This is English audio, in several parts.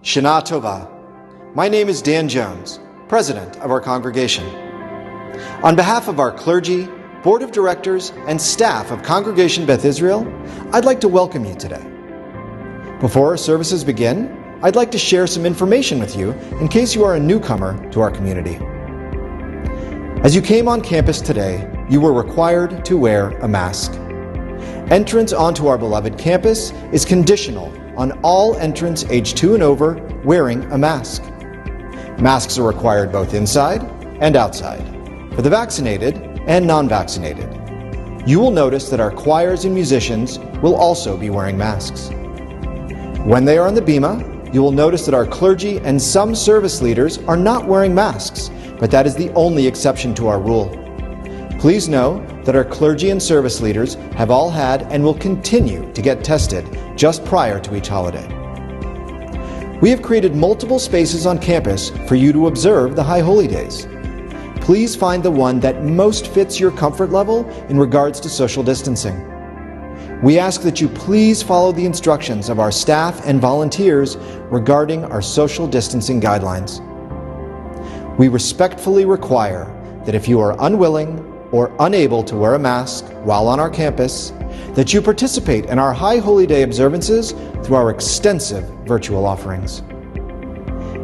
Shana Tova. My name is Dan Jones, President of our congregation. On behalf of our clergy, Board of Directors, and staff of Congregation Beth Israel, I'd like to welcome you today. Before our services begin, I'd like to share some information with you in case you are a newcomer to our community. As you came on campus today, you were required to wear a mask. Entrance onto our beloved campus is conditional on all entrants age 2 and over wearing a mask. Masks are required both inside and outside, for the vaccinated and non-vaccinated. You will notice that our choirs and musicians will also be wearing masks. When they are on the bima, you will notice that our clergy and some service leaders are not wearing masks, but that is the only exception to our rule. Please know that our clergy and service leaders have all had and will continue to get tested just prior to each holiday. We have created multiple spaces on campus for you to observe the High Holy Days. Please find the one that most fits your comfort level in regards to social distancing. We ask that you please follow the instructions of our staff and volunteers regarding our social distancing guidelines. We respectfully require that if you are unwilling or unable to wear a mask while on our campus, that you participate in our High Holy Day observances through our extensive virtual offerings.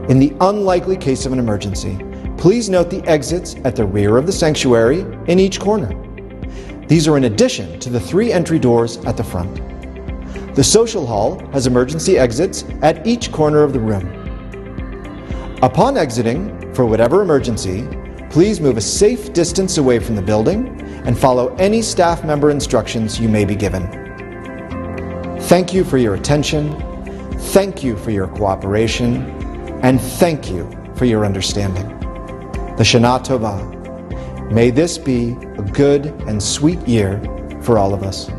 In the unlikely case of an emergency, please note the exits at the rear of the sanctuary in each corner. These are in addition to the 3 entry doors at the front. The social hall has emergency exits at each corner of the room. Upon exiting, for whatever emergency, please move a safe distance away from the building and follow any staff member instructions you may be given. Thank you for your attention, thank you for your cooperation, and thank you for your understanding. The Shana Tova. May this be a good and sweet year for all of us.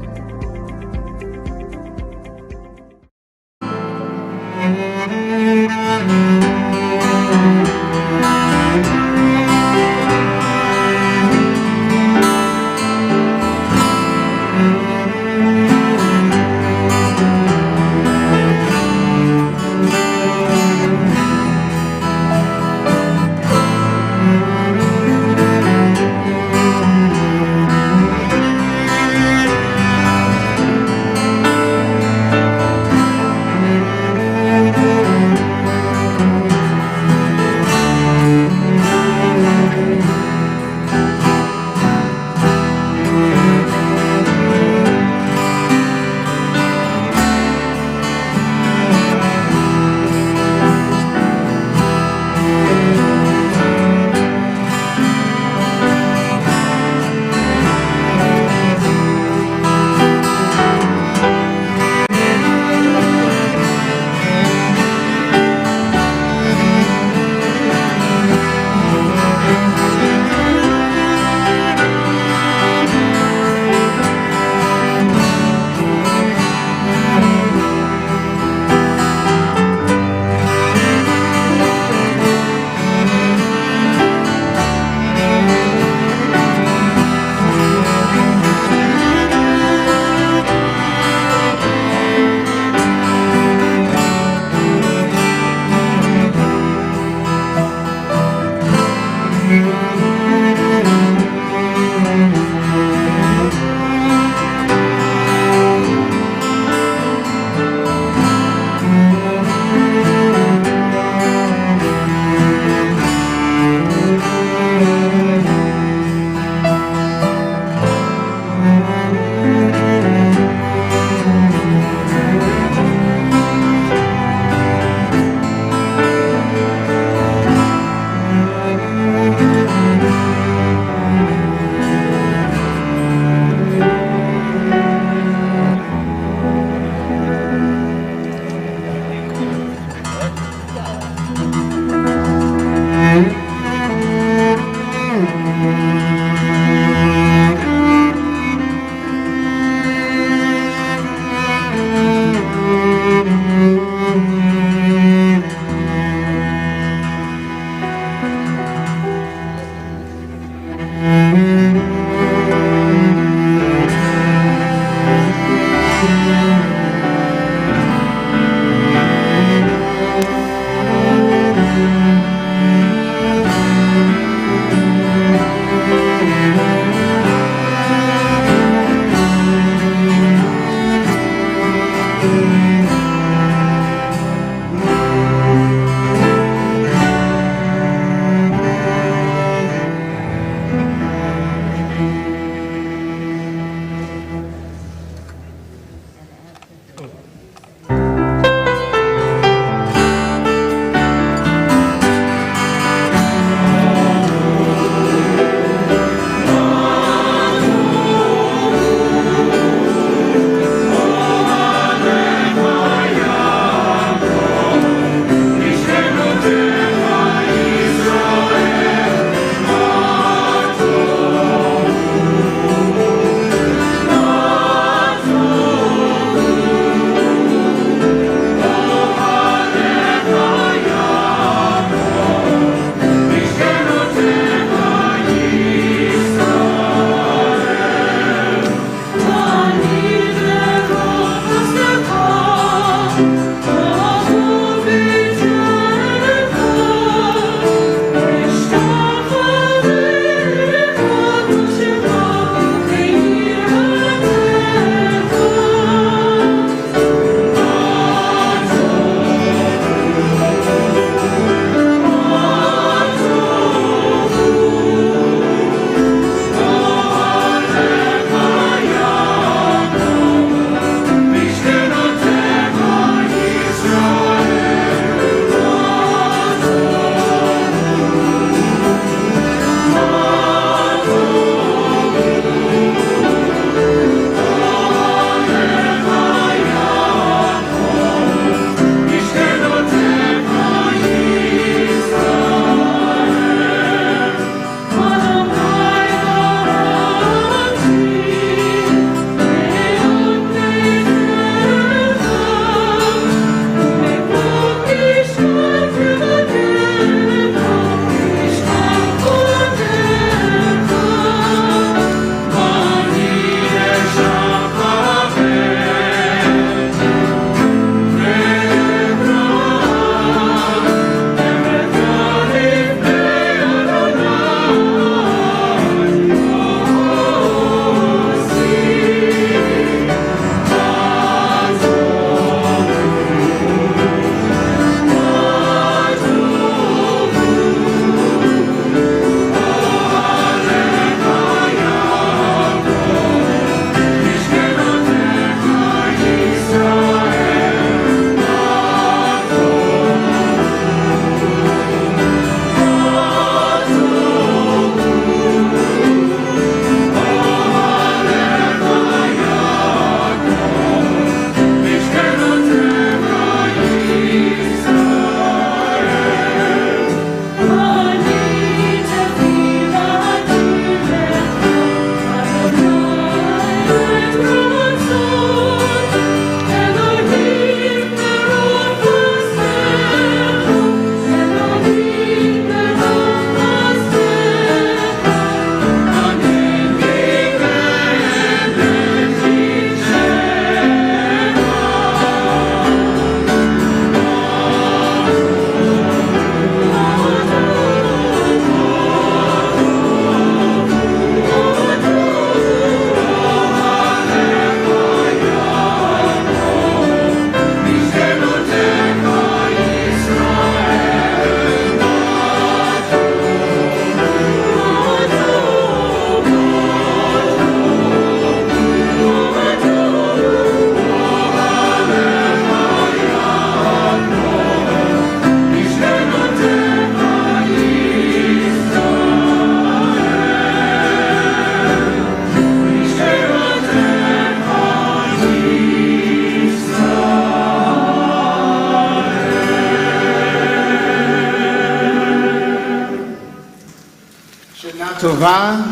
Tova,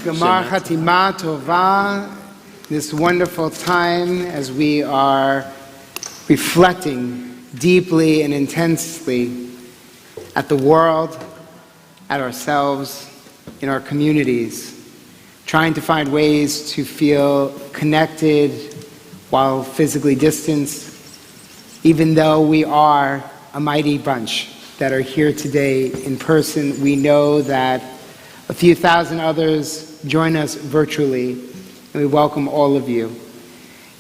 Gemar Chatima Tova, this wonderful time as we are reflecting deeply and intensely at the world, at ourselves, in our communities, trying to find ways to feel connected while physically distanced, even though we are a mighty bunch that are here today in person. We know that a few thousand others join us virtually, and we welcome all of you.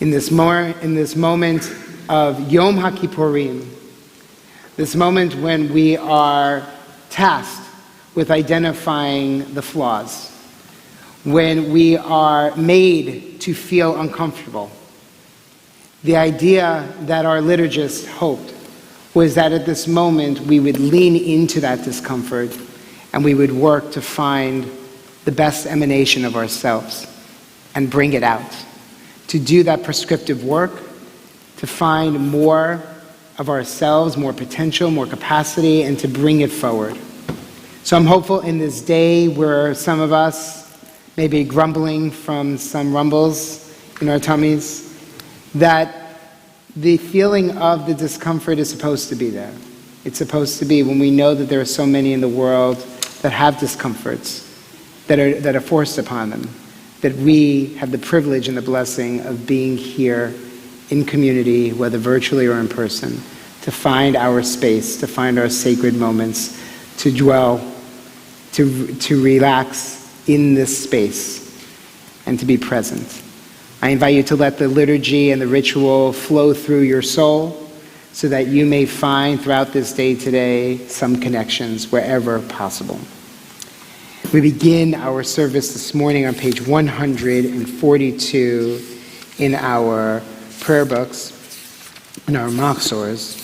In this moment of Yom Kippurim, this moment when we are tasked with identifying the flaws, when we are made to feel uncomfortable. The idea that our liturgists hoped was that at this moment we would lean into that discomfort and we would work to find the best emanation of ourselves and bring it out. To do that prescriptive work, to find more of ourselves, more potential, more capacity, and to bring it forward. So I'm hopeful in this day where some of us may be grumbling from some rumbles in our tummies, that the feeling of the discomfort is supposed to be there. It's supposed to be when we know that there are so many in the world that have discomforts, that are forced upon them, that we have the privilege and the blessing of being here in community, whether virtually or in person, to find our space, to find our sacred moments, to dwell, to relax in this space, and to be present. I invite you to let the liturgy and the ritual flow through your soul so that you may find throughout this day today some connections wherever possible. We begin our service this morning on page 142 in our prayer books, in our machzors.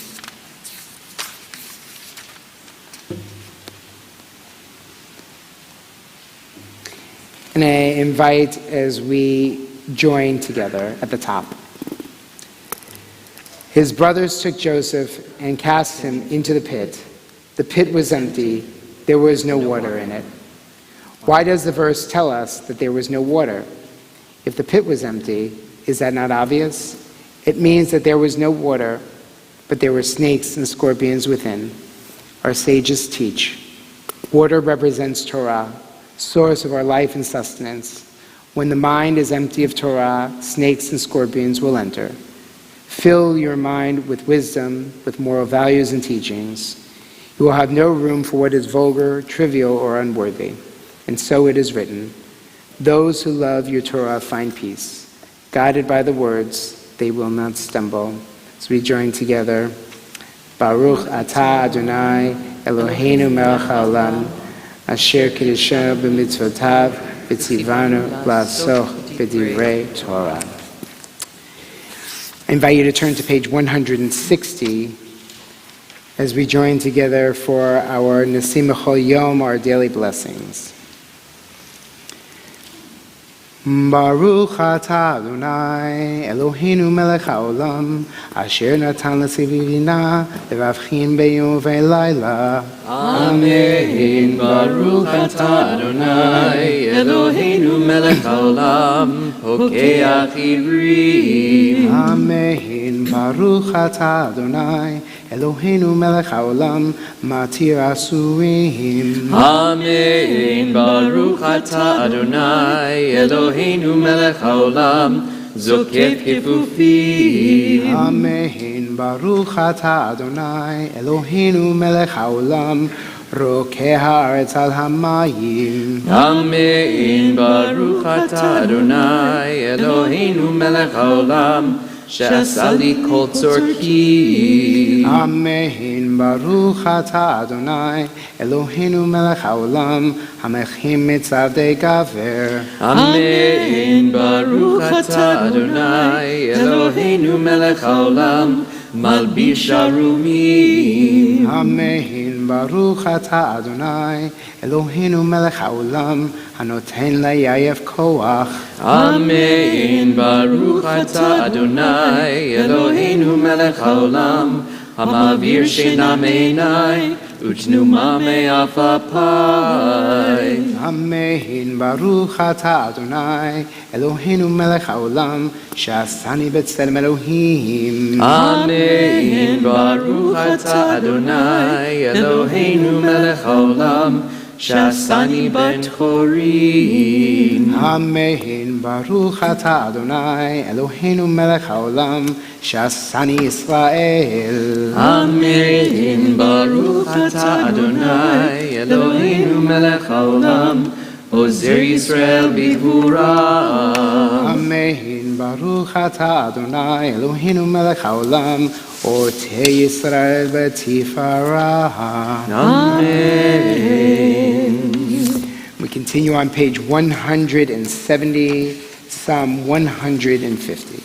And I invite, as we join together at the top. His brothers took Joseph and cast him into the pit. The pit was empty. There was no water in it. Why does the verse tell us that there was no water? If the pit was empty, is that not obvious? It means that there was no water, but there were snakes and scorpions within. Our sages teach. Water represents Torah, source of our life and sustenance. When the mind is empty of Torah, snakes and scorpions will enter. Fill your mind with wisdom, with moral values and teachings. You will have no room for what is vulgar, trivial, or unworthy. And so it is written, those who love your Torah find peace. Guided by the words, they will not stumble. So we join together. Baruch atah Adonai, Eloheinu melech haolam, asher kiddushanu b'mitzvotav, v'tzivanu la'asoch b'divrei Torah. I invite you to turn to page 160 as we join together for our Nesim B'chol Yom, our daily blessings. Baruch atah Adonai Eloheinu melech haolam asher natan l'sivivina levavchin beyom v'layla. Amen. Baruch atah Adonai Eloheinu melech haolam hokeach ivrim. Amen. Baruch atah Adonai Eloheinu melech haolam matir asurim. Amen. Baruch atah Adonai Eloheinu melech haolam zokef kefufim. Amen. Baruch atah Adonai Eloheinu melech haolam rokeh haaretz al hamayim. Amen. Baruch atah Adonai Eloheinu melech haolam שעשה לי כל צורכי. Amen. Baruch atah Adonai Eloheinu melech haolam hamechim mitzavdei gaver. Amen. Baruch atah Adonai Eloheinu melech haolam malbish arumim. Amen. Baruch atah Adonai Eloheinu melech haolam hanoten layayef koach. Amen. Baruch atah Adonai Eloheinu melech haolam hamavir sheina meinai Uchnuma me'afapai. Amen. Baruch atah Adonai Eloheinu melech haolam she'asani b'tselem Elohim. Amen. Baruch atah Adonai Eloheinu melech haolam she'asani ben chorin. Amen. Baruch atah Adonai Eloheinu melech haolam she'asani Israel. Amen. Baruch atah Adonai Eloheinu melech haolam Ozer Yisrael b'gvura. Amen. Baruch atah Adonai Eloheinu melech haolam Otei Yisrael b'tifarah. Amen. We continue on page 170, Psalm 150.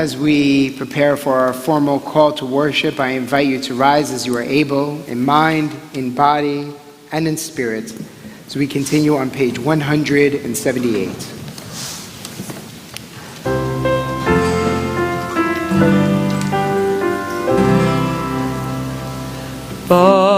As we prepare for our formal call to worship, I invite you to rise as you are able, in mind, in body, and in spirit. So we continue on page 178. Oh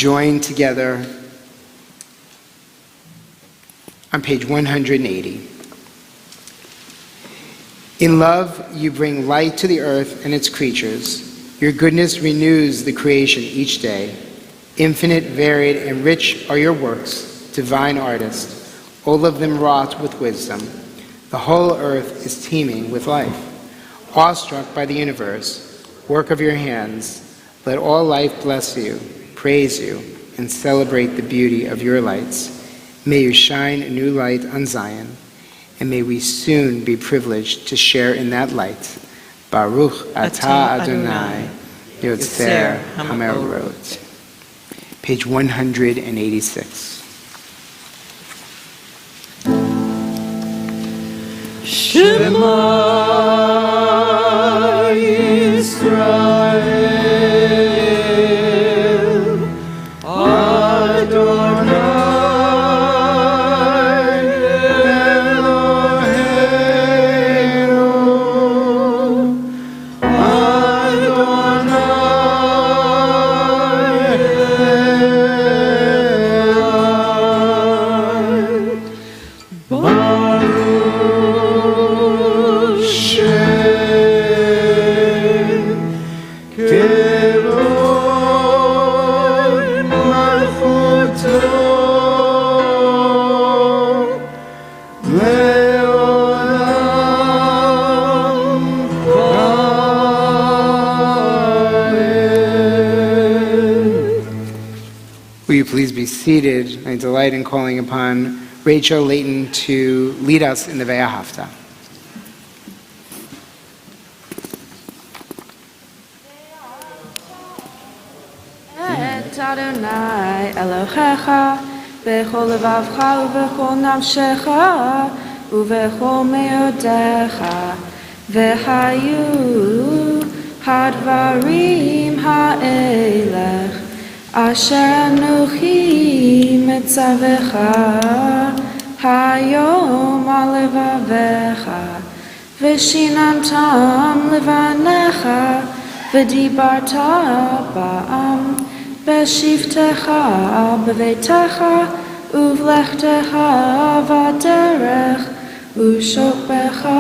join together on page 180. In love, you bring light to the earth and its creatures. Your goodness renews the creation each day. Infinite, varied, and rich are your works, divine artist, all of them wrought with wisdom. The whole earth is teeming with life. Awestruck by the universe, work of your hands, let all life bless you, praise you, and celebrate the beauty of your lights. May you shine a new light on Zion, and may we soon be privileged to share in that light. Baruch atah Adonai, Yotzer Hamerot. Page 186. Shema Yisrael, Adonai Please be seated. I delight in calling upon Rachel Layton to lead us in the Haftarah. Et Adonai Elohecha bechol levavcha uvechol nafshecha uvechol meodecha vehayu hadvarim ha'elech Asher Anochi Metzavecha Hayom Alevavecha Veshinantam Levanecha V'dibarta Ba'am Beshivtecha B'veitecha Uvlechtecha V'derech Ushokbecha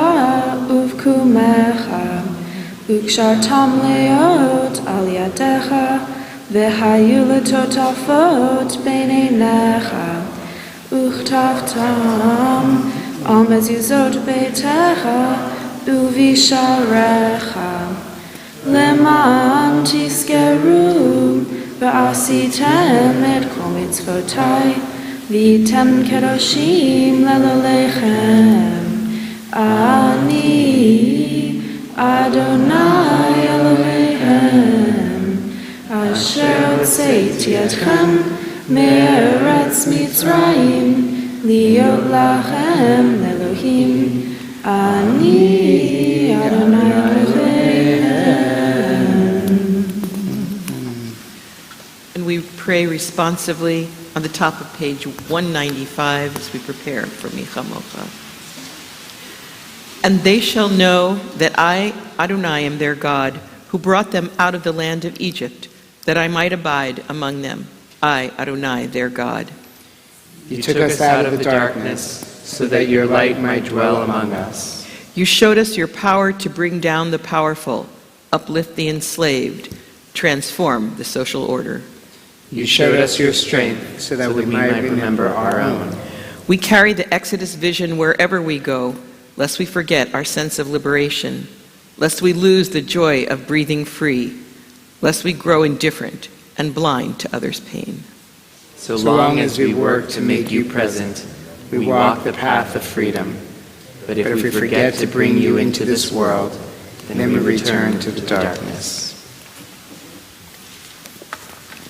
Uvkumecha Ukshartam Leot Al Yadecha V'hayu letotafot b'neinecha Uchtavtam al mezuzot beitecha Uvisharecha Leman tiskeru V'asitem et kol mitzvotai V'item kedoshim lelolechem Ani Adonai Elohechem Asher Otzeiti Etchem Me'eretz Mitzrayim Liot Lachem Elohim Ani Adonai Elohim. And we pray responsively on the top of page 195 as we prepare for Micha Mocha. And they shall know that I, Adonai, am their God, who brought them out of the land of Egypt, that I might abide among them. I, Adonai, their God. You took us out of the darkness, so that your light might dwell among us. You showed us your power to bring down the powerful, uplift the enslaved, transform the social order. You showed us your strength, so that we might remember our own. We carry the Exodus vision wherever we go, lest we forget our sense of liberation, lest we lose the joy of breathing free, lest we grow indifferent and blind to others' pain. So long as we work to make you present, we walk the path of freedom. But if we forget to bring you into this world, then we return to the darkness.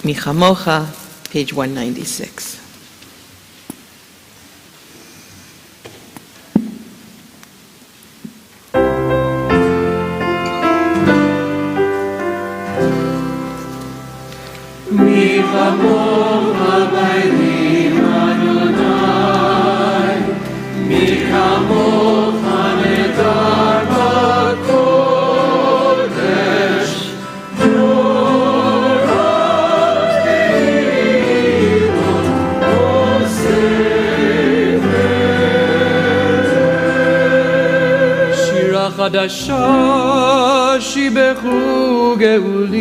Micha Mocha, page 196. Micha Mocha b'ayim Adonai, Micha Mocha nedar b'kodesh, Torah חדשה שיבחו גאולים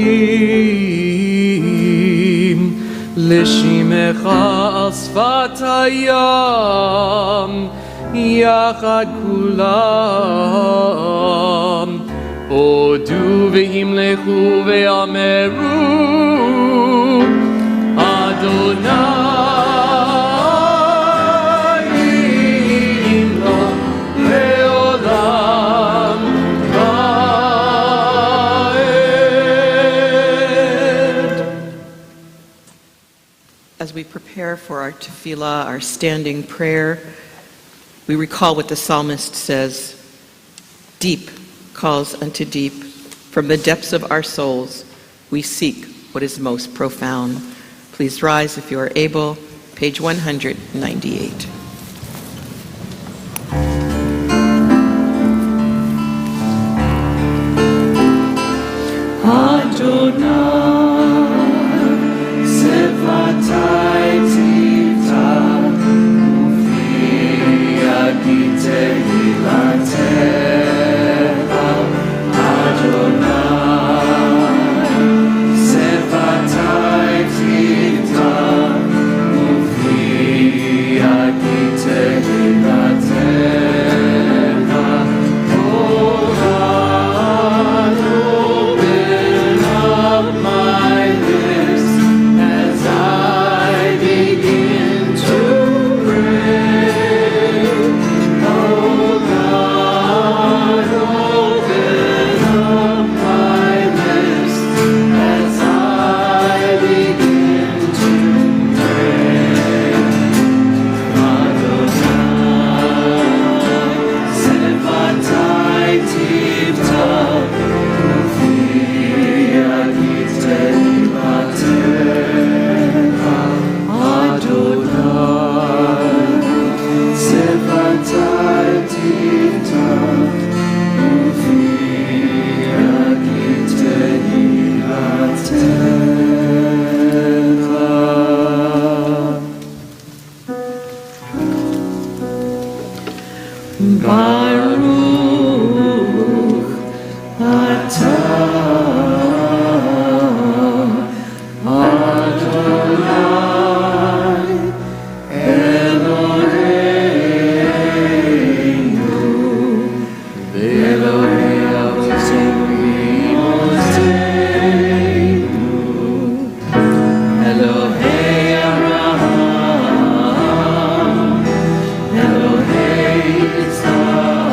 לשמך על שפת הים יחד כולם הודו והמלכו ואמרו אדוני As we prepare for our tefillah, our standing prayer, we recall what the psalmist says, deep calls unto deep. From the depths of our souls, we seek what is most profound. Please rise if you are able, page 198. Elohei Yitzhak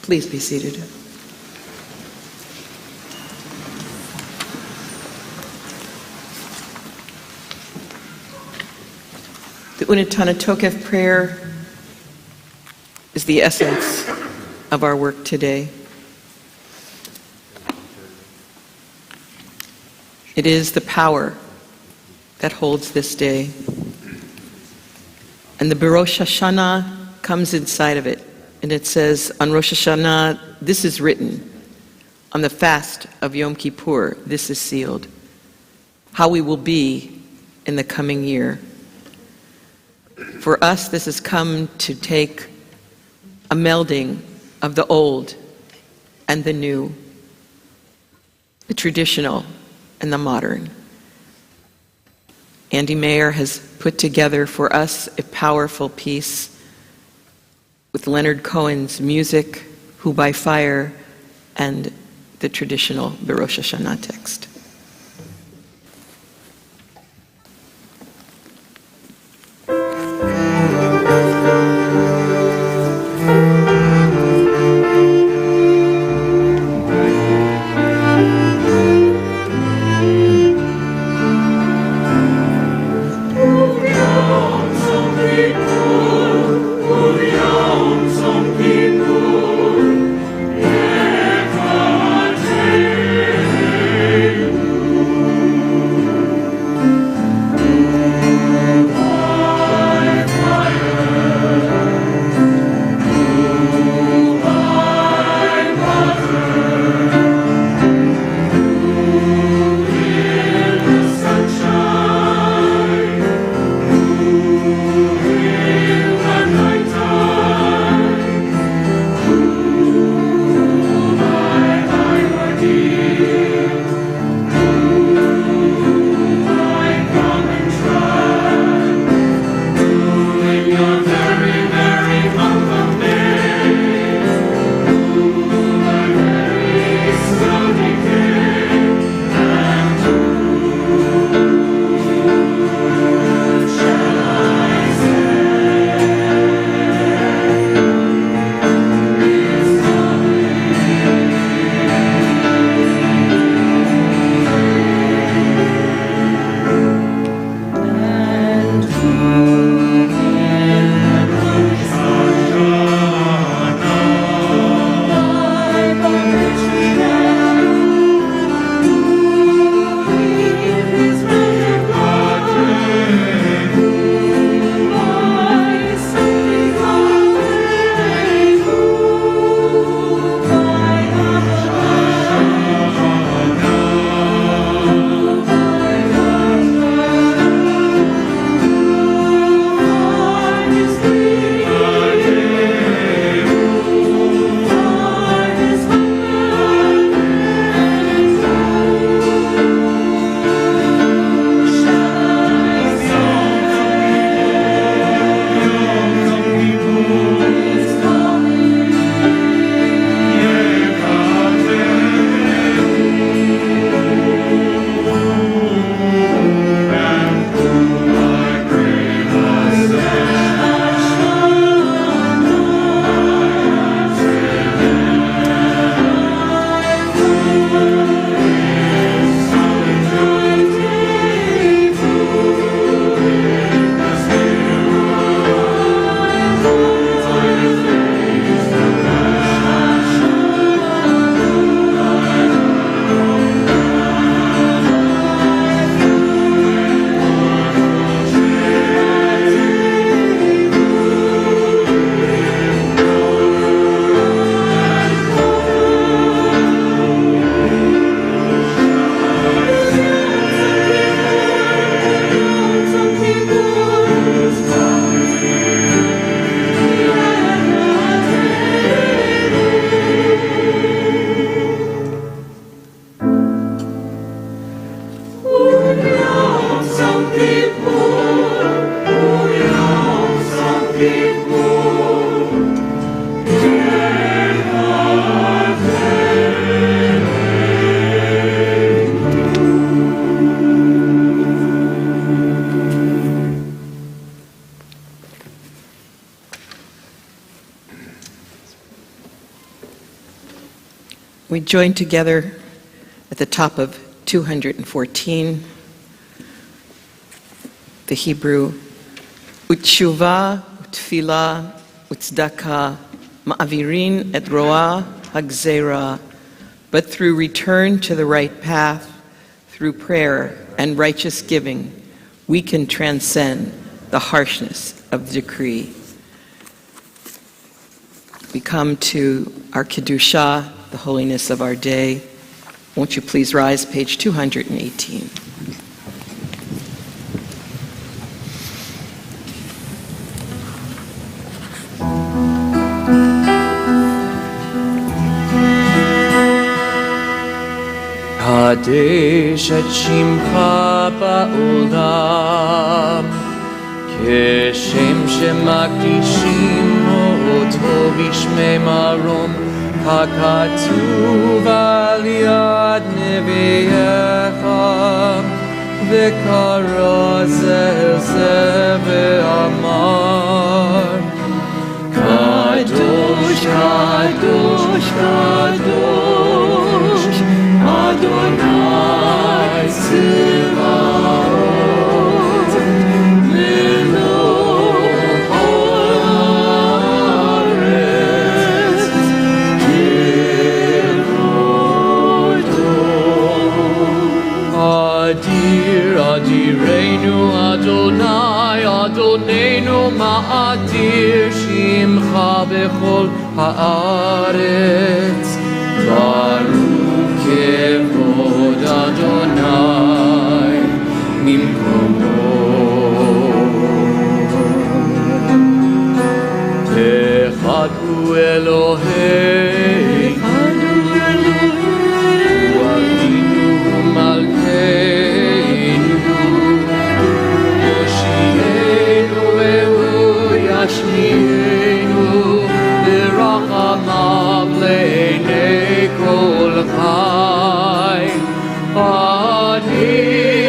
Please be seated. The Unetana Tokef prayer is the essence of our work today. It is the power that holds this day. And the Rosh Hashanah comes inside of it. And it says, on Rosh Hashanah, this is written. On the fast of Yom Kippur, this is sealed. How we will be in the coming year. For us, this has come to take a melding of the old and the new, the traditional and the modern. Andy Mayer has put together for us a powerful piece with Leonard Cohen's music, Who by Fire, and the traditional Rosh Hashanah text. Yom join together at the top of 214, the Hebrew, Utshuva, Utfila, Utzdaka, Ma'avirin et Roa Hagzera, but through return to the right path, through prayer and righteous giving, we can transcend the harshness of the decree. We come to our Kedusha, the holiness of our day. Won't you please rise, page 218. Kadesh et shimcha ba'olam Keshem shemakdishim oto bishmei marom Hakatuv al yad neviyecha V'kara zeh ve'amar Kadosh, Kadosh, Kadosh Adonai Tzivaot Melech haaretz Kivodo Adir, Adirenu Adonai Adonenu Ma'adir Shimcha bechol haaretz Baruch Kevod Adonai Mimkomo Echad hu Eloheinu Hu Avinu Hu Malkeinu Yoshienu Vehu Yashmienu Berachamav Le'nei Kol Chai Ani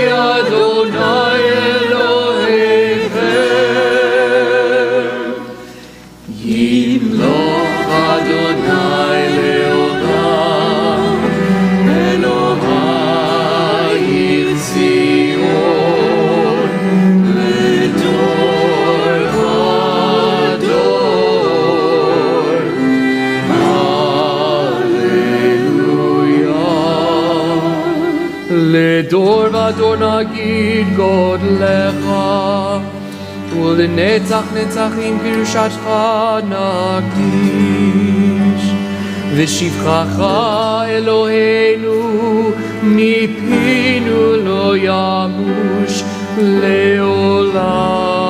Adonai Elohechem Yimloch Adonai Leolam Elohai Tzion Ledor Hador Ledor vador nagid godlecha Ulenetzach netzachim pirushatcha nakdish V'shivchacha Eloheinu mipinu lo yamush leolam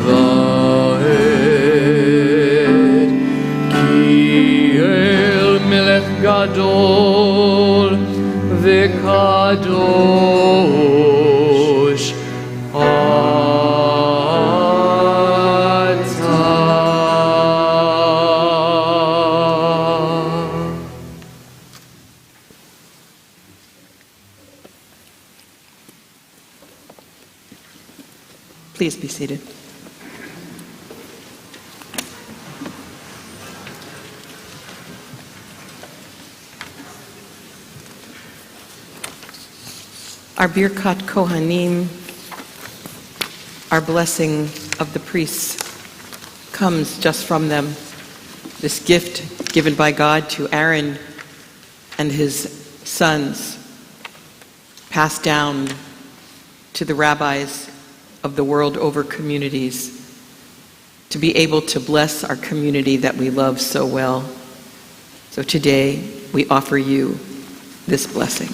va'ed Ki el melech gadol v'kadosh Please be seated. Our Birkat Kohanim, our blessing of the priests, comes just from them. This gift given by God to Aaron and his sons, passed down to the rabbis of the world over communities, to be able to bless our community that we love so well. So today, we offer you this blessing.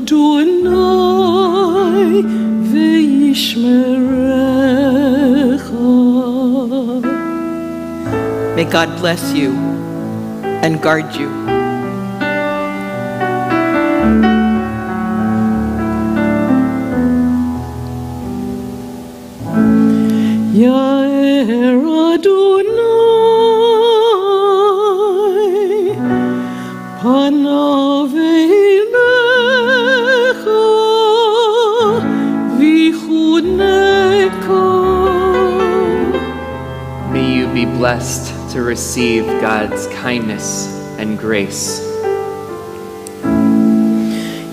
Adonai ve'yishmerecha May God bless you and guard you. Yair Adonai panav elecha v'chuneka. May you be blessed to receive God's kindness and grace.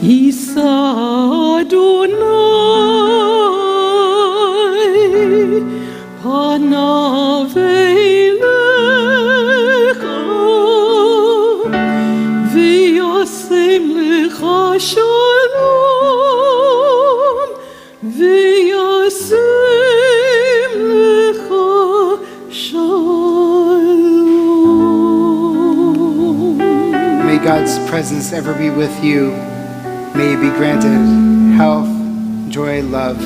Yisa Adonai panav elecha v'yasem lecha shalom v'yasem lecha shalom. May God's presence ever be with you. May you be granted health, joy, love,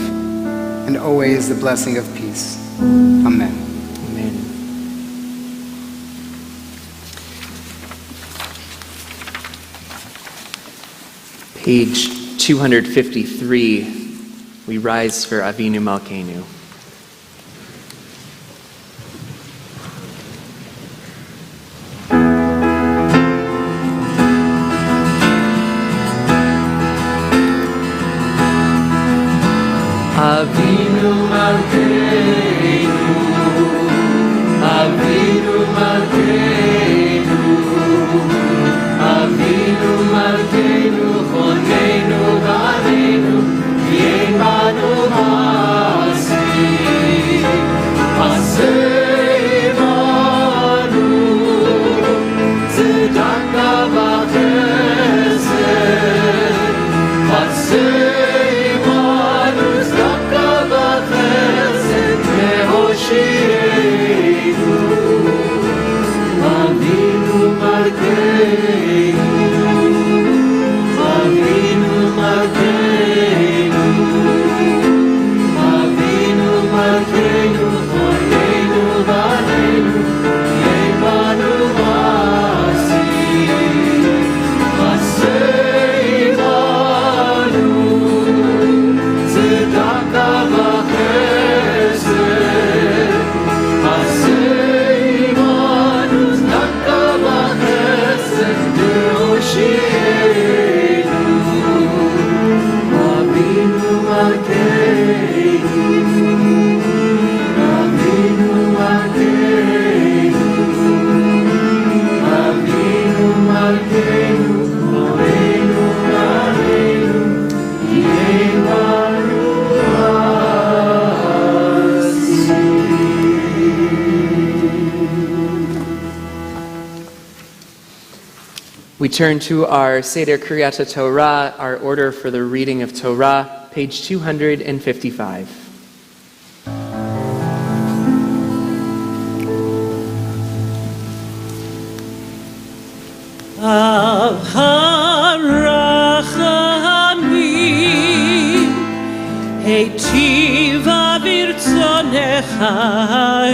and always the blessing of peace. Amen. Amen. Page 253, we rise for Avinu Malkeinu. Avinu Malkeinu, Avinu Malkeinu, Avinu Malkeinu, Choneinu V'Aleinu, V'yein banu Ma'aseh, Aseh banu, Tzedakah v'Chesed, Aseh Avinu Malkeinu, Choneinu V'Aleinu, V'yein banu Ma'aseh, Aseh banu, Tzedakah v'Chesed, Aseh banu, Tzedakah v'Chesed, V'Hoshienu, Avinu Malkeinu, Avinu Malkeinu, Avinu Malkeinu, Choneinu V'Aleinu, V'yein banu Ma'aseh. We turn to our Seder Kriyat Torah, our order for the reading of Torah, page 255. Av harachamim heitiva virtzonecha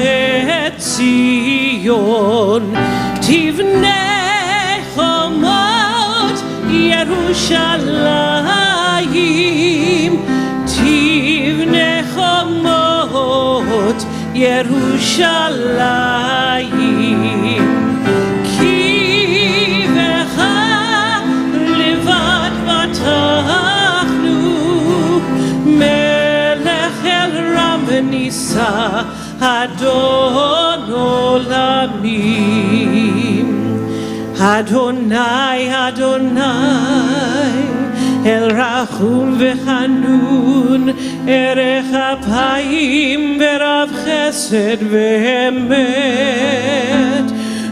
et Zion tivnei chomot Yerushalayim tivnei chomot Yerushalayim Nisa Adon Olamim Adonai Adonai El Rachum V'Chanun Erech Apayim V'Rav Chesed V'Emet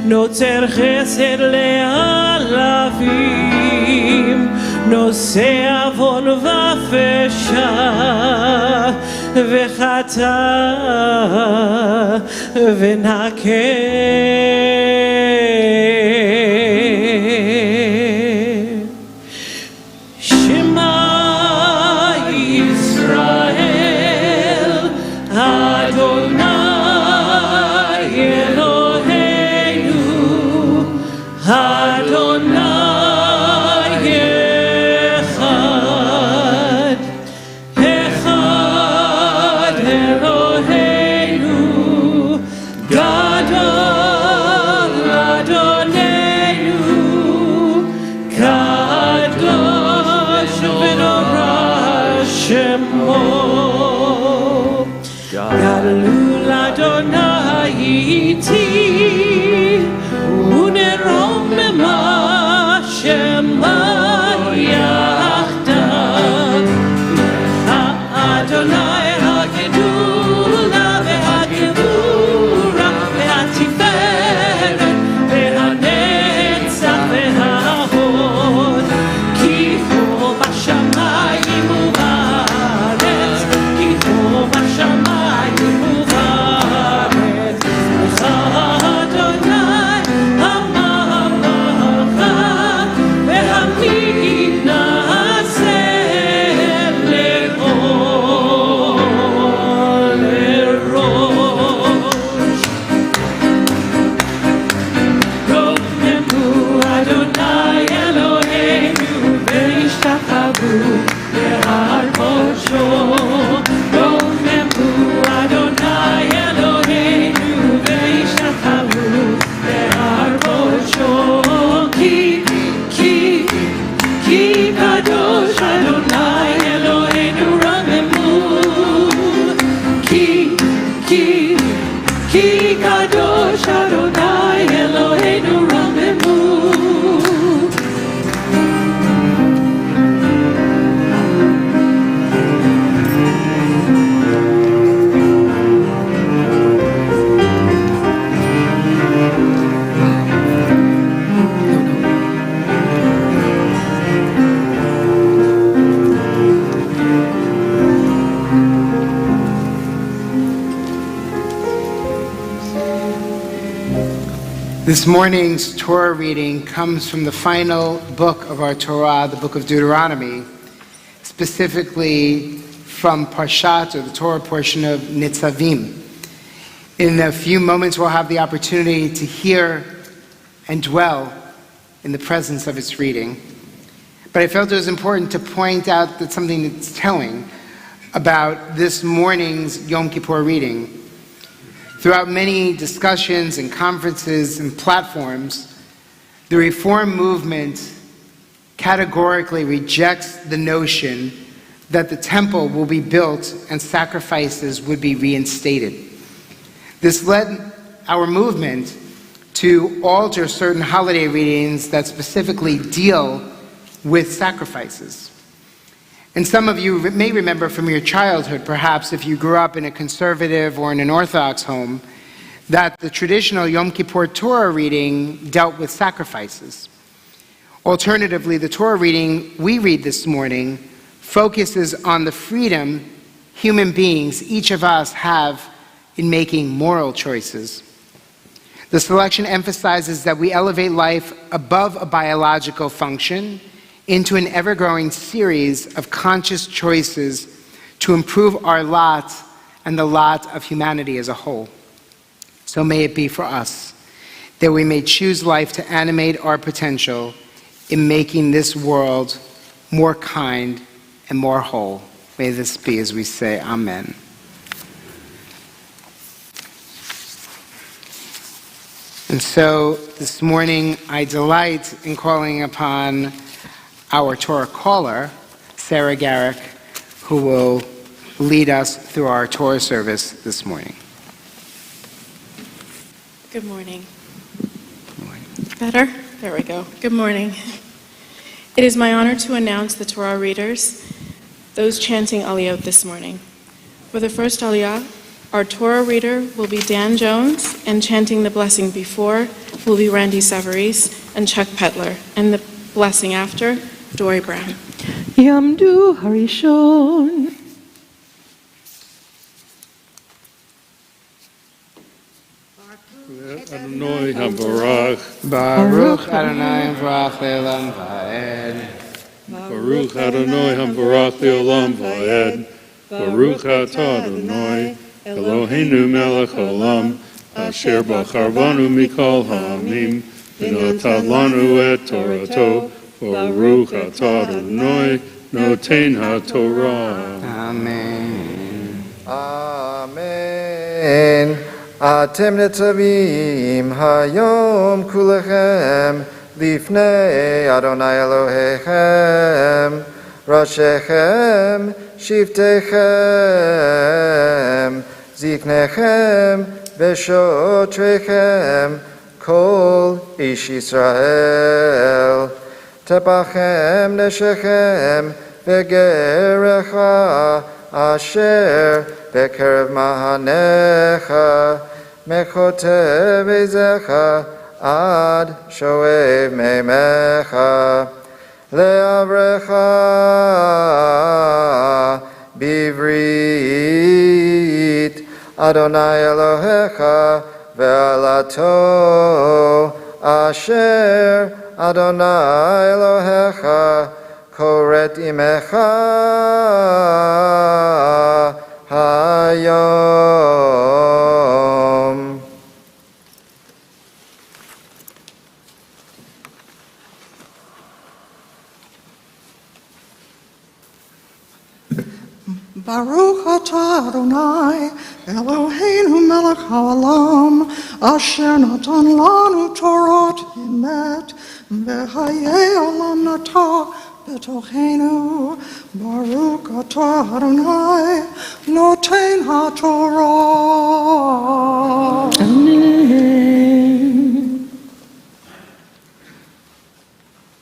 Notzer Chesed Le'alavim Nosei Avon V'Afesha V'chata v'nakeh Shema Yisrael Adonai Elohim This morning's Torah reading comes from the final book of our Torah, the book of Deuteronomy, specifically from Parshat, or the Torah portion of Nitzavim. In a few moments, we'll have the opportunity to hear and dwell in the presence of its reading. But I felt it was important to point out that something that's telling about this morning's Yom Kippur reading. Throughout many discussions and conferences and platforms, the Reform movement categorically rejects the notion that the temple will be built and sacrifices would be reinstated. This led our movement to alter certain holiday readings that specifically deal with sacrifices. And some of you may remember from your childhood, perhaps if you grew up in a conservative or in an Orthodox home, that the traditional Yom Kippur Torah reading dealt with sacrifices. Alternatively, the Torah reading we read this morning focuses on the freedom human beings, each of us, have in making moral choices. The selection emphasizes that we elevate life above a biological function into an ever-growing series of conscious choices to improve our lot and the lot of humanity as a whole. So may it be for us that we may choose life to animate our potential in making this world more kind and more whole. May this be as we say, Amen. And so this morning I delight in calling upon our Torah caller, Sarah Garrick, who will lead us through our Torah service this morning. Good morning. Better? There we go. Good morning. It is my honor to announce the Torah readers, those chanting Aliyot this morning. For the first Aliyah, our Torah reader will be Dan Jones, and chanting the blessing before will be Randy Savarese and Chuck Petler, and the blessing after, Dory Brown. Yamdu Harishon. Adonai Habarach. Baruch Adonai Habarach Le'olam Va'ed. Baruch Adonai Habarach Le'olam Va'ed. Baruch Atah Adonai Eloheinu Melech Haolam Asher Bacharvanu Mikol Ha'amim V'natan Lanu Et Torato. Baruch Atah Adonai Noten HaTorah. Amen. Amen. Atem netzavim hayom kulechem lifnei Adonai Elohechem Rashechem Shiftechem Ziknechem Veshotrechem Kol Ish Yisrael Tepachem Neshechem Vegerecha Asher Bekerev Mahanecha Mechotev Ezecha Ad Shoev Meimecha Leavrecha Bivrit Adonai Elohecha Ve'alato Asher Adonai Elohecha Koret Imecha Hayom. Baruch atah Adonai Eloheinu melech haolam asher natan lanu Torah emet v'chayei olam nata betochenu. Baruch atah Adonai noten haTorah. Amen.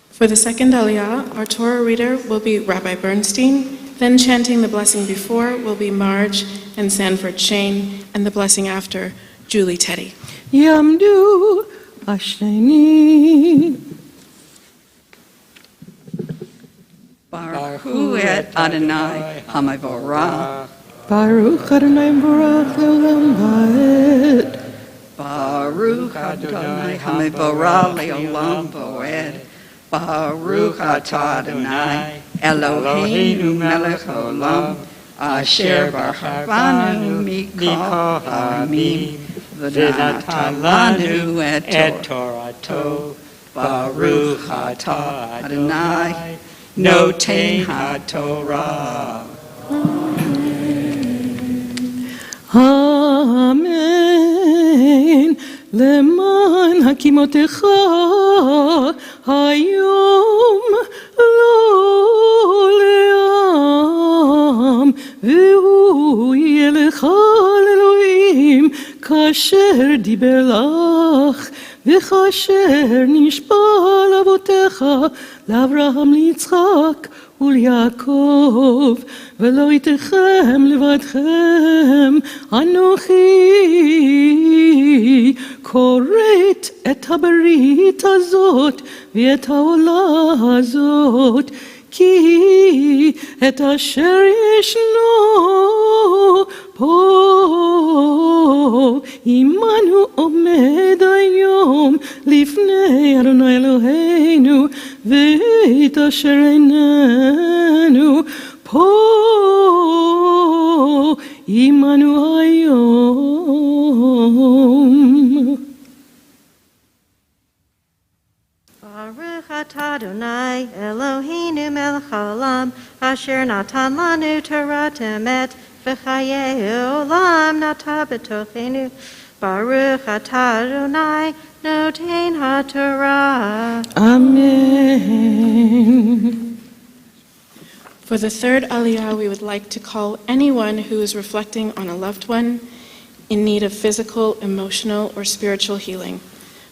For the second Aliyah, our Torah reader will be Rabbi Bernstein. Then chanting the blessing before will be Marge and Sanford Shane, and the blessing after, Julie Teddy. Yamdu Asheni. Baruch et Adonai Hamavorah. Baruch Adonai Baruch Le'olam Va'ed. Baruch Adonai Hamivorah Leolam Voed. Baruch Atah Adonai Eloheinu Melech Haolam Asher Bacharvanu Mikol Ha'amim V'natan Lanu et Torato. Baruch Atah Adonai Noten HaTorah. Amen. למען הקימותיך היום לעולם, והוא יהיה לך לאלוהים כאשר דיבר לך, וכאשר נשבע לאבותיך, לאברהם, ליצחק וליעקב, ולא איתכם לבדכם, אנוכי כורת את הברית הזאת ואת העולה הזאת, כי את אשר ישנו פה עמנו עומד היום לפני אדוני אלוהינו, ואת אשר איננו פה עמנו היום. Baruch atah Adonai Eloheinu melech haolam asher natan lanu Torah emet v'chayei olam nata b'tochenu. Baruch atah Adonai noten haTorah. Amen. For the third Aliyah, we would like to call anyone who is reflecting on a loved one in need of physical, emotional, or spiritual healing.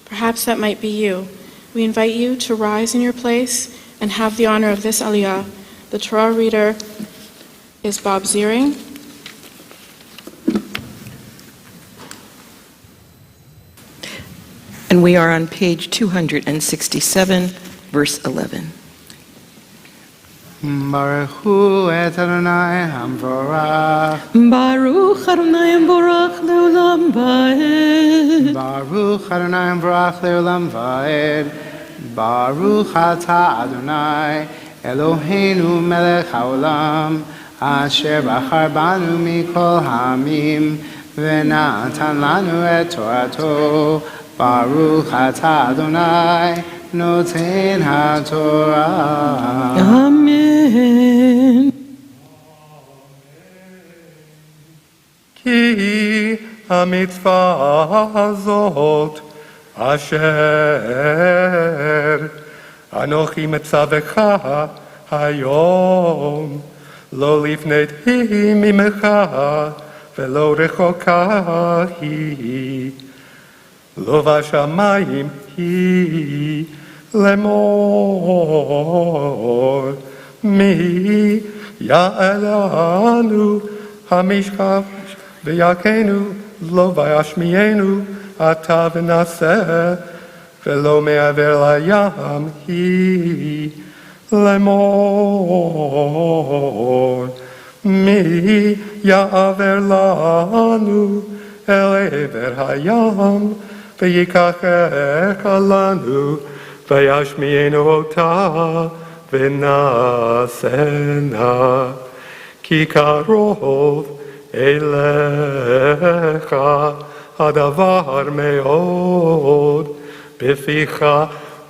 Perhaps that might be you. We invite you to rise in your place and have the honor of this Aliyah. The Torah reader is Bob Ziering. And we are on page 267, verse 11. Baruch hu et Adonai Hamvorach. Baruch Adonai Hamvorach leolam vaed. Baruch Adonai Hamvorach leolam vaed. Baruch atah Adonai Eloheinu melech haolam asher bachar banu mikol ha'amim v'natan lanu et Torato. Baruch atah Adonai noten haTorah. Amen. כי המצווה הזאת אשר אנוכי מצווך היום, לא לפניתי ממך ולא רחוקה היא, לא בשמיים היא, לאמור מי יעלנו המשכב ויכנו לא וישמיענו אתה ונעשה ולא מעבר לים היא, לאמור מי יעבר לנו אל עבר הים ויקחך לנו וישמיענו אותה ונעשנה, כי קרוב אליך הדבר מאוד בפיך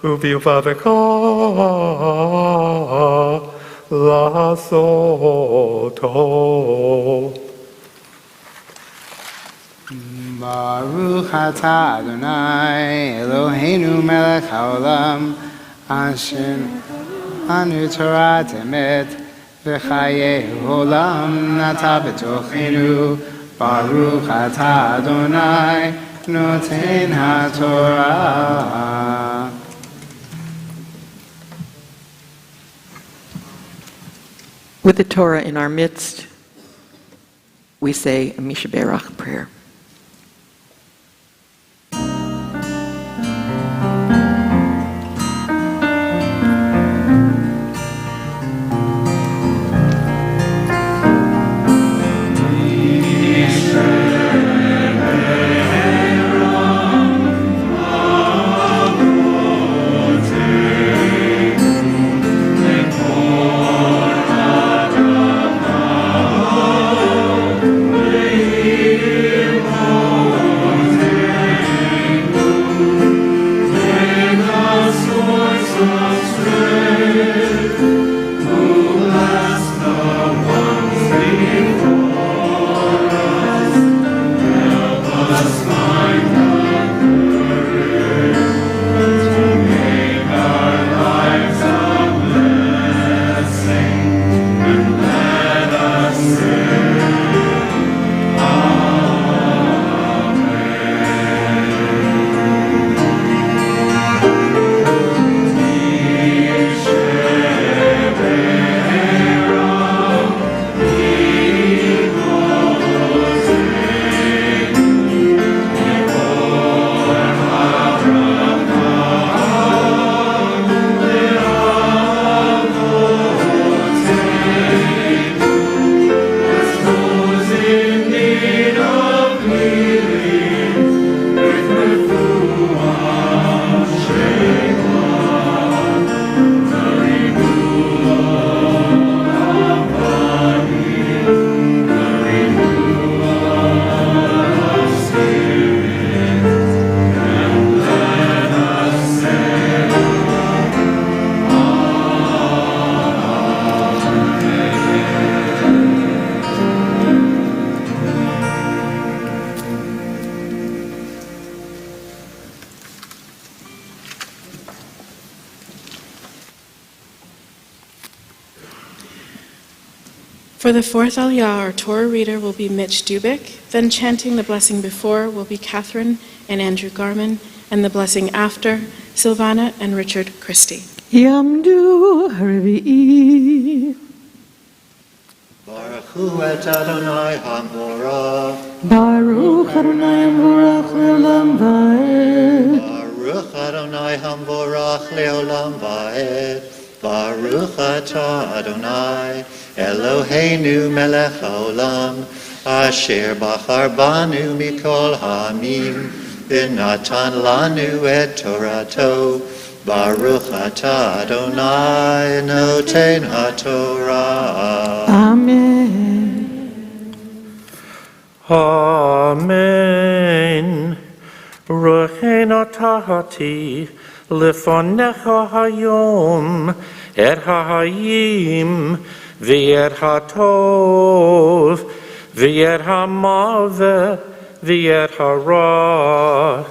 ובלבבך לעשותו. Baruch atah Adonai Eloheinu melech haolam asher anu Torah emet v'chayei olam nata b'tochenu. Baruch atah Adonai noten haTorah. With the Torah in our midst, we say a Mishaberach prayer. Israel, For the fourth Aliyah, our Torah reader will be Mitch Dubik. Then chanting the blessing before will be Catherine and Andrew Garman, and the blessing after, Silvana and Richard Christie. Yamdu Haribi. Baruch Hu et Adonai HaMorach. Baruch Adonai Hamorach Leolam Vaed. Baruch Adonai HaMorach Leolam Vaed. Baruch atah Adonai Eloheinu melech haolam asher bachar banu mikol ha'amim v'natan lanu et Torato. Baruch atah Adonai noten haTorah. Amen. Amen. Ruchena tahati lefonecha hayom et ha'hayim v'et ha'tov v'et ha'maveh v'et ha'ra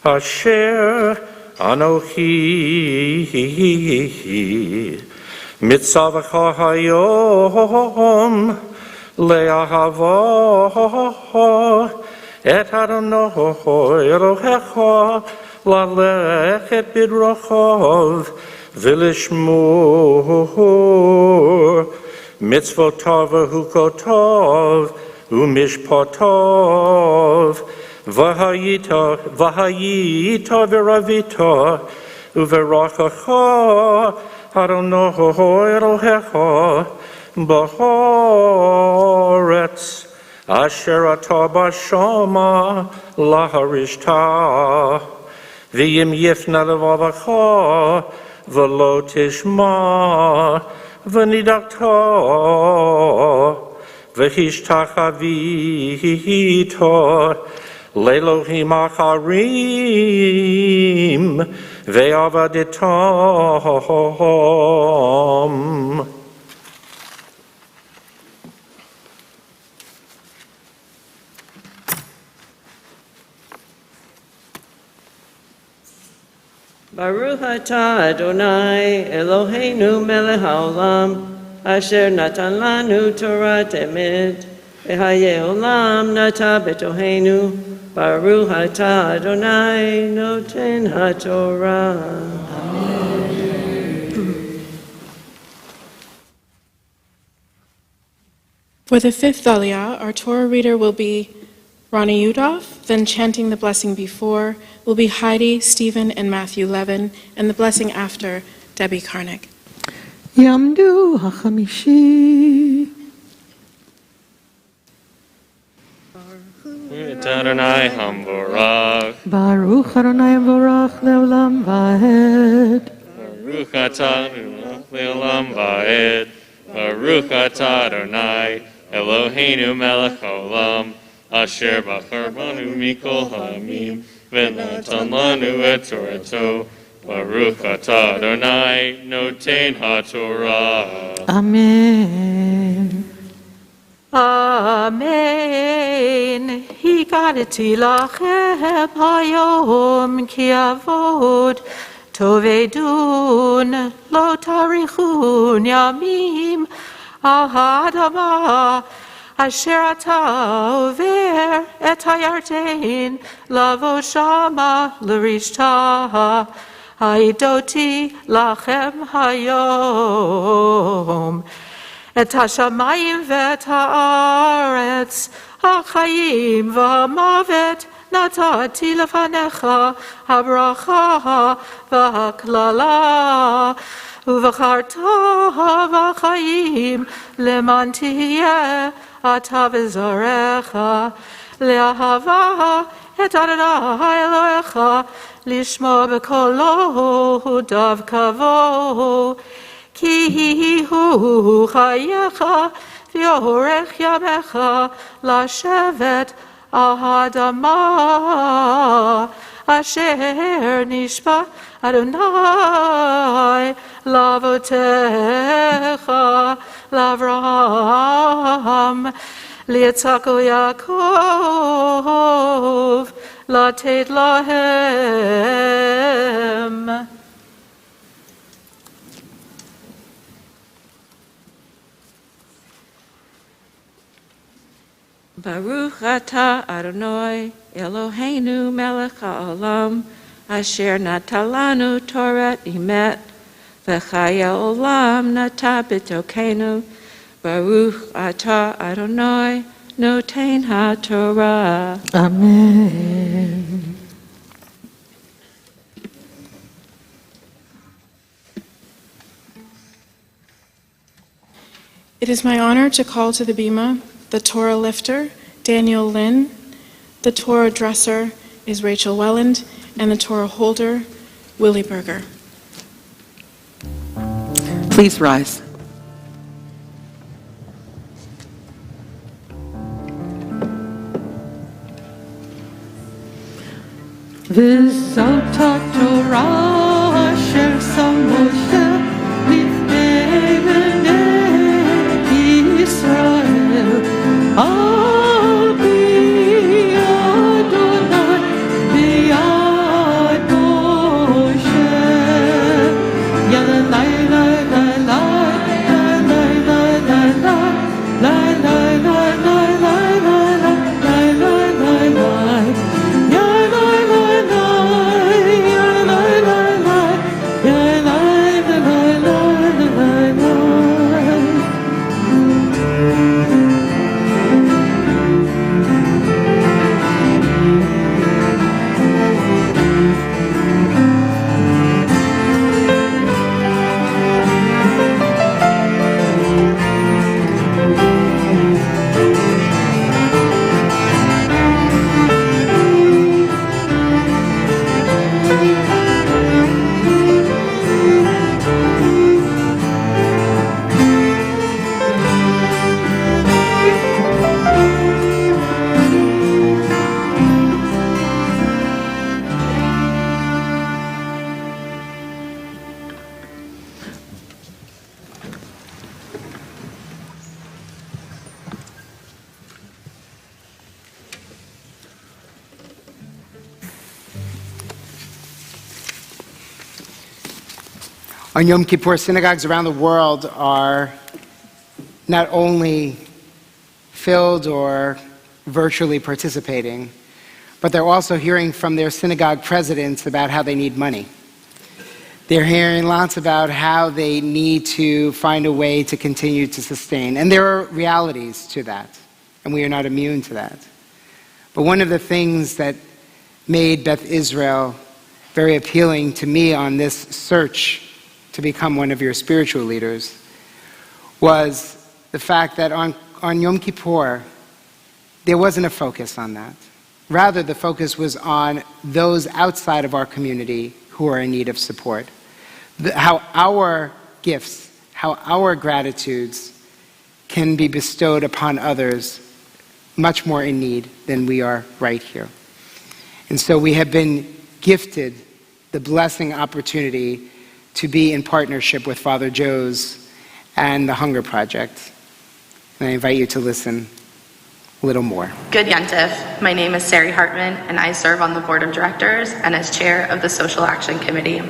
asher Anochi mitzavacha hayom le'ahava et Adonai Elohecha lalechet bidrochov v'lishmor mitzvotov v'hukotov u'mishpotov v'hayita v'ravita u'v'rachacha Adonai Elohecha b'haaretz asher atah b'shama laharishta v'yim yifna levavacha v'lo tishma v'nidakta v'hishtachavita Le'Elohim acharim ve'avaditam. Baruch atah Adonai Eloheinu melech haolam asher natan lanu Torah temet v'hayeh olam nata betoheinu Baruch atah Adonai noten haTorah. For the fifth Aliyah, our Torah reader will be Ronnie Udov. Then chanting the blessing before will be Heidi, Stephen, and Matthew Levin, and the blessing after, Debbie Karnick. Yamdu HaChamishi. Adonai Hamborach. Baruch Adonai Hamborach Leolam Vaed. Baruch atah Leolam Vaed. Baruch atah Adonai Eloheinu melech haolam asher bachar banu mikol ha'amim v'natan lanu et Torato. Baruch atah Adonai noten haTorah. Amen. Amen. Higadati lachem hayom ki avod tovedun lo tarichun yamim al ha'adama asher ata over et hayartein lavo shama l'rishta haidoti lachem hayom et hashamayim v'et haaretz hachayim v'hamavet natati lefanecha habracha v'haklala uvacharta v'chayim leman tihye ata v'zorecha le'ahava et Adonai Elohecha lishmo b'kolo davkavo Ki hu chayecha v'yorech yamecha lashevet al hadama asher nishba Adonai lavotecha l'Avraham li'Yitzchak u'Yaakov latet lahem. Baruch atah Adonai Eloheinu melech haolam asher natan lanu Torah emet v'chaya olam nata b'tokenu Baruch atah Adonai noten haTorah. Amen. It is my honor to call to the bima the Torah lifter, Daniel Lin, the Torah dresser is Rachel Welland, and the Torah holder, Willie Berger. Please rise. V'zota Torah asher sam Moshe lifnei bnei Israel al pi Adonai b'yad Moshe yalai lai lai lai lai lai lai lai lai lai lai lai lai lai lai On Yom Kippur, synagogues around the world are not only filled or virtually participating, but they're also hearing from their synagogue presidents about how they need money. They're hearing lots about how they need to find a way to continue to sustain. And there are realities to that, and we are not immune to that. But one of the things that made Beth Israel very appealing to me on this search to become one of your spiritual leaders was the fact that on Yom Kippur, there wasn't a focus on that. Rather, the focus was on those outside of our community who are in need of support. How our gifts, how our gratitudes can be bestowed upon others much more in need than we are right here. And so we have been gifted the blessing opportunity to be in partnership with Father Joe's and the Hunger Project. And I invite you to listen a little more. Good Yontif. My name is Sari Hartman, and I serve on the board of directors and as chair of the Social Action Committee.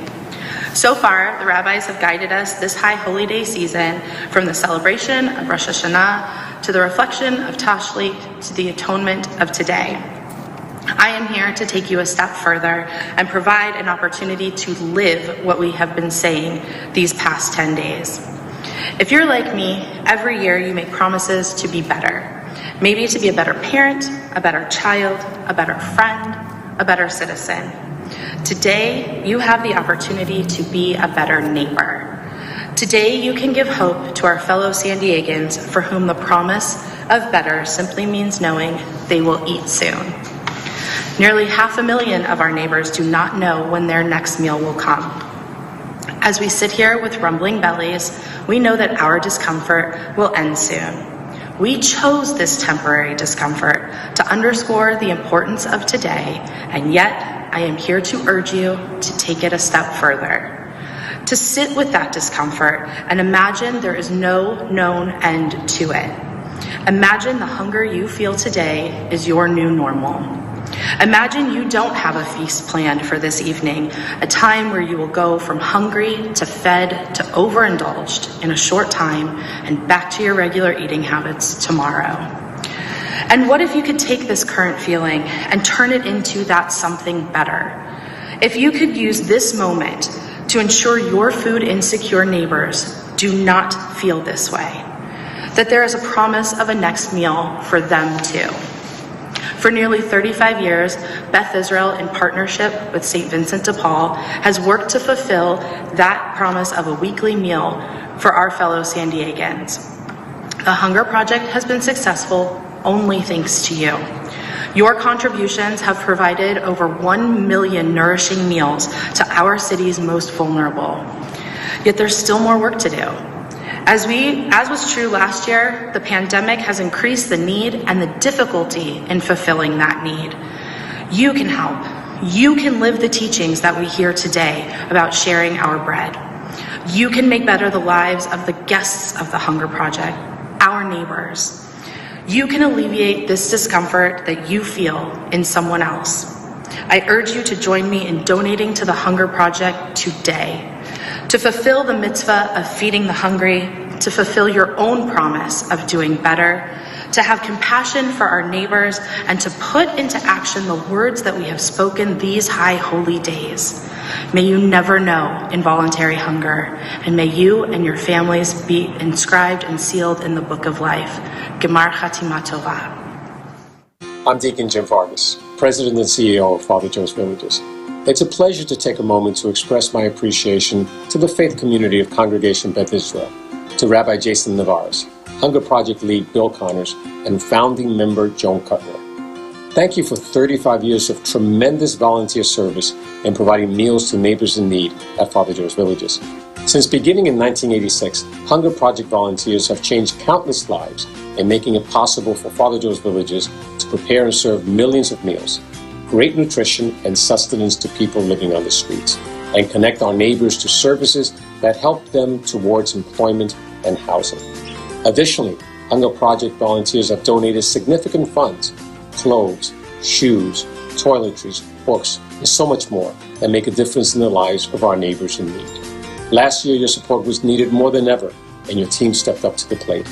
So far, the rabbis have guided us this high holy day season from the celebration of Rosh Hashanah to the reflection of Tashlich to the atonement of today. I am here to take you a step further and provide an opportunity to live what we have been saying these past 10 days. If you're like me, every year you make promises to be better. Maybe to be a better parent, a better child, a better friend, a better citizen. Today, you have the opportunity to be a better neighbor. Today, you can give hope to our fellow San Diegans for whom the promise of better simply means knowing they will eat soon. Nearly 500,000 of our neighbors do not know when their next meal will come. As we sit here with rumbling bellies, we know that our discomfort will end soon. We chose this temporary discomfort to underscore the importance of today, and yet I am here to urge you to take it a step further. To sit with that discomfort and imagine there is no known end to it. Imagine the hunger you feel today is your new normal. Imagine you don't have a feast planned for this evening, a time where you will go from hungry to fed to overindulged in a short time and back to your regular eating habits tomorrow. And what if you could take this current feeling and turn it into that something better? If you could use this moment to ensure your food insecure neighbors do not feel this way, that there is a promise of a next meal for them too. For nearly 35 years, Beth Israel, in partnership with St. Vincent de Paul, has worked to fulfill that promise of a weekly meal for our fellow San Diegans. The Hunger Project has been successful only thanks to you. Your contributions have provided over 1 million nourishing meals to our city's most vulnerable. Yet there's still more work to do. As was true last year, the pandemic has increased the need and the difficulty in fulfilling that need. You can help. You can live the teachings that we hear today about sharing our bread. You can make better the lives of the guests of the Hunger Project, our neighbors. You can alleviate this discomfort that you feel in someone else. I urge you to join me in donating to the Hunger Project today, to fulfill the mitzvah of feeding the hungry, to fulfill your own promise of doing better, to have compassion for our neighbors, and to put into action the words that we have spoken these high holy days. May you never know involuntary hunger, and may you and your families be inscribed and sealed in the book of life. Gemar Chatima Tova. I'm Deacon Jim Vargas, President and CEO of Father Joe's Villages. It's a pleasure to take a moment to express my appreciation to the faith community of Congregation Beth Israel, to Rabbi Jason Navarez, Hunger Project lead Bill Connors, and founding member Joan Cutler. Thank you for 35 years of tremendous volunteer service in providing meals to neighbors in need at Father Joe's Villages. Since beginning in 1986, Hunger Project volunteers have changed countless lives in making it possible for Father Joe's Villages to prepare and serve millions of meals, great nutrition and sustenance to people living on the streets, and connect our neighbors to services that help them towards employment and housing. Additionally, Hunger Project volunteers have donated significant funds, clothes, shoes, toiletries, books, and so much more that make a difference in the lives of our neighbors in need. Last year, your support was needed more than ever, and your team stepped up to the plate.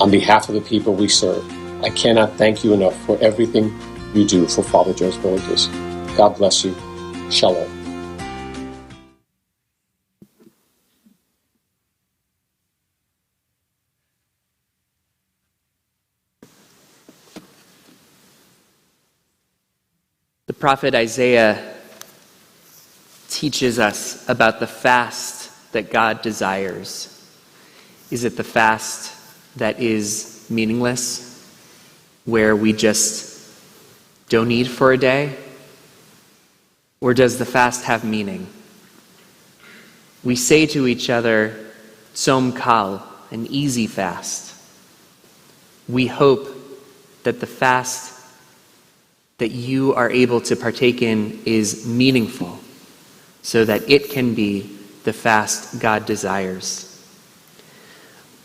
On behalf of the people we serve, I cannot thank you enough for everything you do for Father Joe's Villages. God bless you. Shalom. The prophet Isaiah teaches us about the fast that God desires. Is it the fast that is meaningless, where we just don't eat for a day? Or does the fast have meaning? We say to each other, Tzom Kal, an easy fast. We hope that the fast that you are able to partake in is meaningful, so that it can be the fast God desires.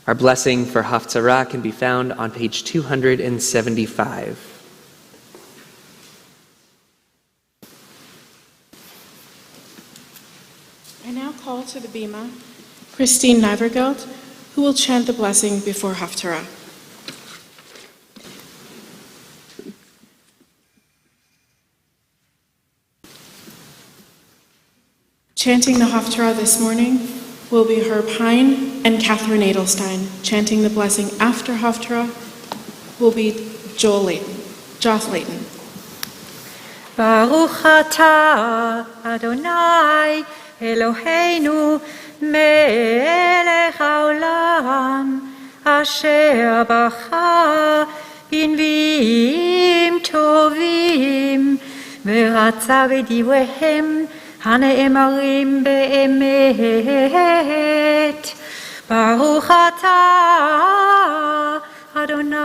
Our blessing for Haftarah can be found on page 275. I now call to the Bima Christine Nivergeld, who will chant the blessing before Haftarah. Chanting the Haftarah this morning will be Herb Hine and Catherine Edelstein. Chanting the blessing after Haftarah will be Joth Layton. Baruch atah Adonai Eloheinu melech haolam asher bacha b'nviim tovim v'ratza v'divrehem הנאמרים באמת. ברוך אתה אדוני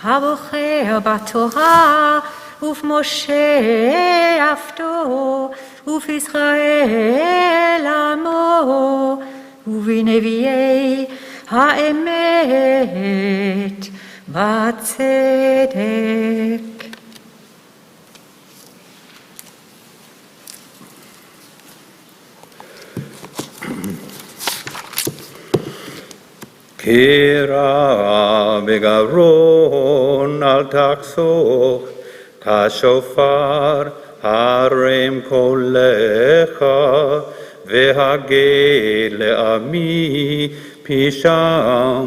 הבוחר בתורה ובמשה עבדו ובישראל עמו ובנביאי האמת בצדק. Kira begaron al taksoch kashofar harem kolecha vehaged le'ami pisham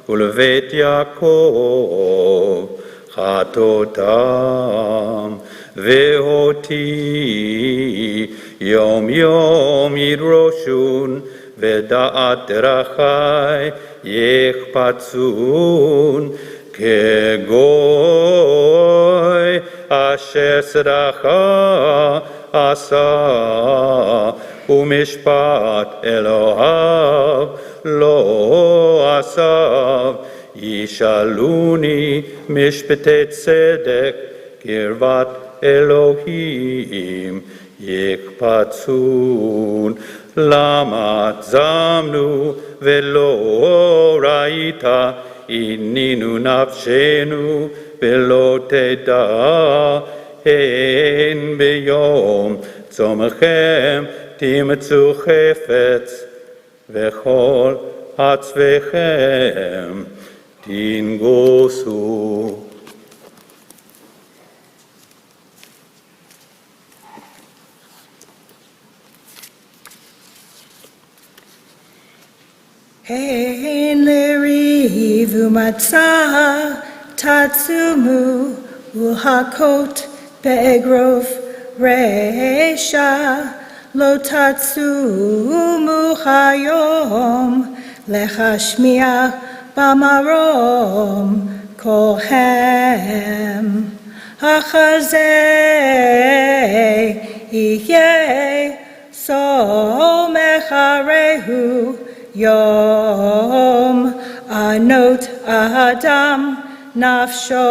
ulvet Yaakov chatotam ve'oti yom yom yidroshun ve'da'at derachai yechpatzun kegoy asher tzedakah asa umishpat Elohav lo asav yishaluni mishpatei tzedek kirvat Elohim yechpatzun lama zamnu velo raita ininu nafshenu velo teda en beyom tzomachem timatzu chefetz vechol hatzvechem tingosu. Hein lerivu matzah tatsumu ulhakot be'egrov resha lo tatsumu chayom lechashmiach bamarom kohem hachazeh ihyeh somecharehu Yom anot Adam nafsho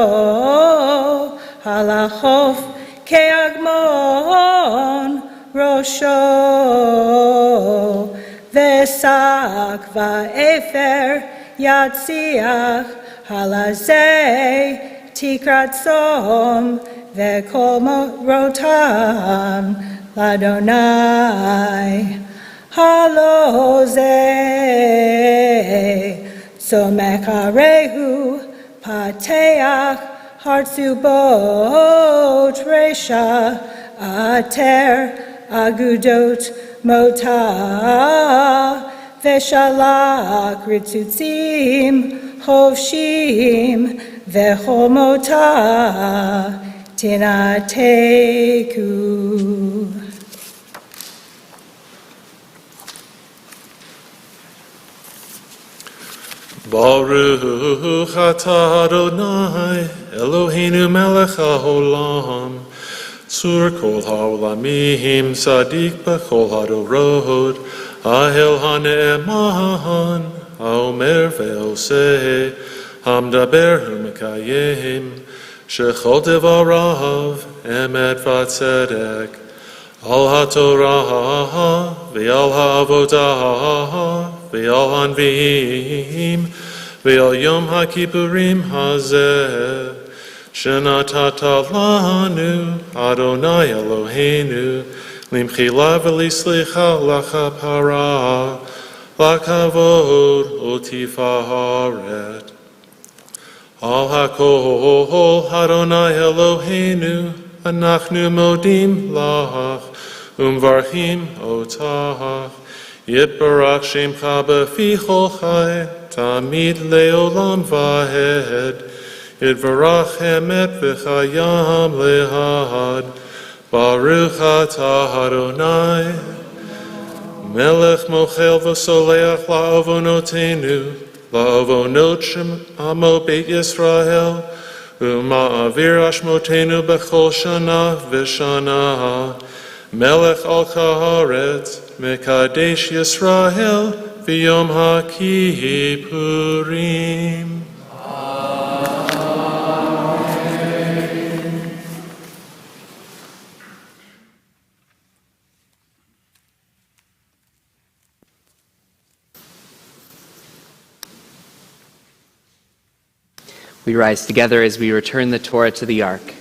halachof keagmon rosho vesak vaefer yatziach halazeh tikrat som vekol rotam ladonai Halozeh Somekarehu Pateach Hartzubot Resha Ater Agudot Mota Veshalak Ritzutzim Hovshim Vechomota Tinateku. Baruch atah Adonai Eloheinu melech haolam tzur kol haolamim sadik b'chol hadorot ahel hane'eman haomer ve'oseh hamdaber u'mekayim shechol devarav emet v'tzedek al haTorah ve'al ha'avodah ve'al hanvi'im ve'al yom ha'kippurim hazeh shenatata lanu Adonai Eloheinu limchila v'lislicha lachapara lakavod u'tifaret al hakol Adonai Eloheinu anachnu modim lach umvarchim otach Yitbarach Shemcha b'fi chol chai, tamid leolam vahed. Yitbarach emet v'chayam lehad. Baruch atah Adonai. Melech mochel v'soleach la'avonotenu, la'avonot sh'amo Beit Israel, u'ma'avir ashmotenu b'chol shana v'shana. Melech al kaharetz, Mekadesh Yisrael v'yom ha'kippurim. Amen. We rise together as we return the Torah to the Ark.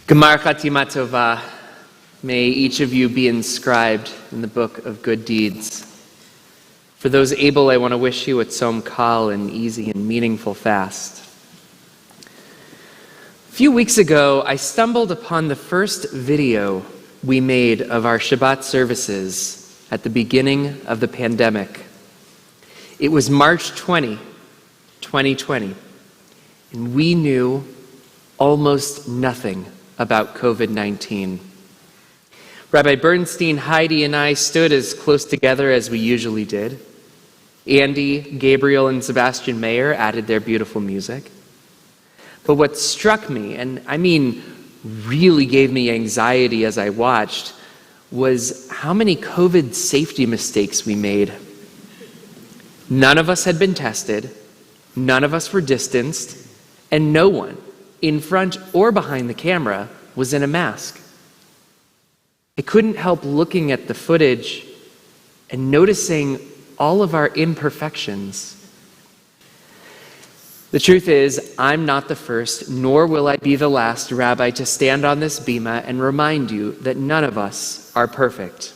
Gemar Chatima Tova, may each of you be inscribed in the book of good deeds. For those able, I want to wish you a tzom kal, an easy and meaningful fast. A few weeks ago, I stumbled upon the first video we made of our Shabbat services at the beginning of the pandemic. It was March 20, 2020, and we knew almost nothing about COVID-19. Rabbi Bernstein, Heidi, and I stood as close together as we usually did. Andy, Gabriel, and Sebastian Mayer added their beautiful music. But what struck me, and I mean really gave me anxiety as I watched, was how many COVID safety mistakes we made. None of us had been tested, none of us were distanced, and no one, in front or behind the camera, was in a mask. I couldn't help looking at the footage and noticing all of our imperfections. The truth is, I'm not the first, nor will I be the last rabbi to stand on this bima and remind you that none of us are perfect.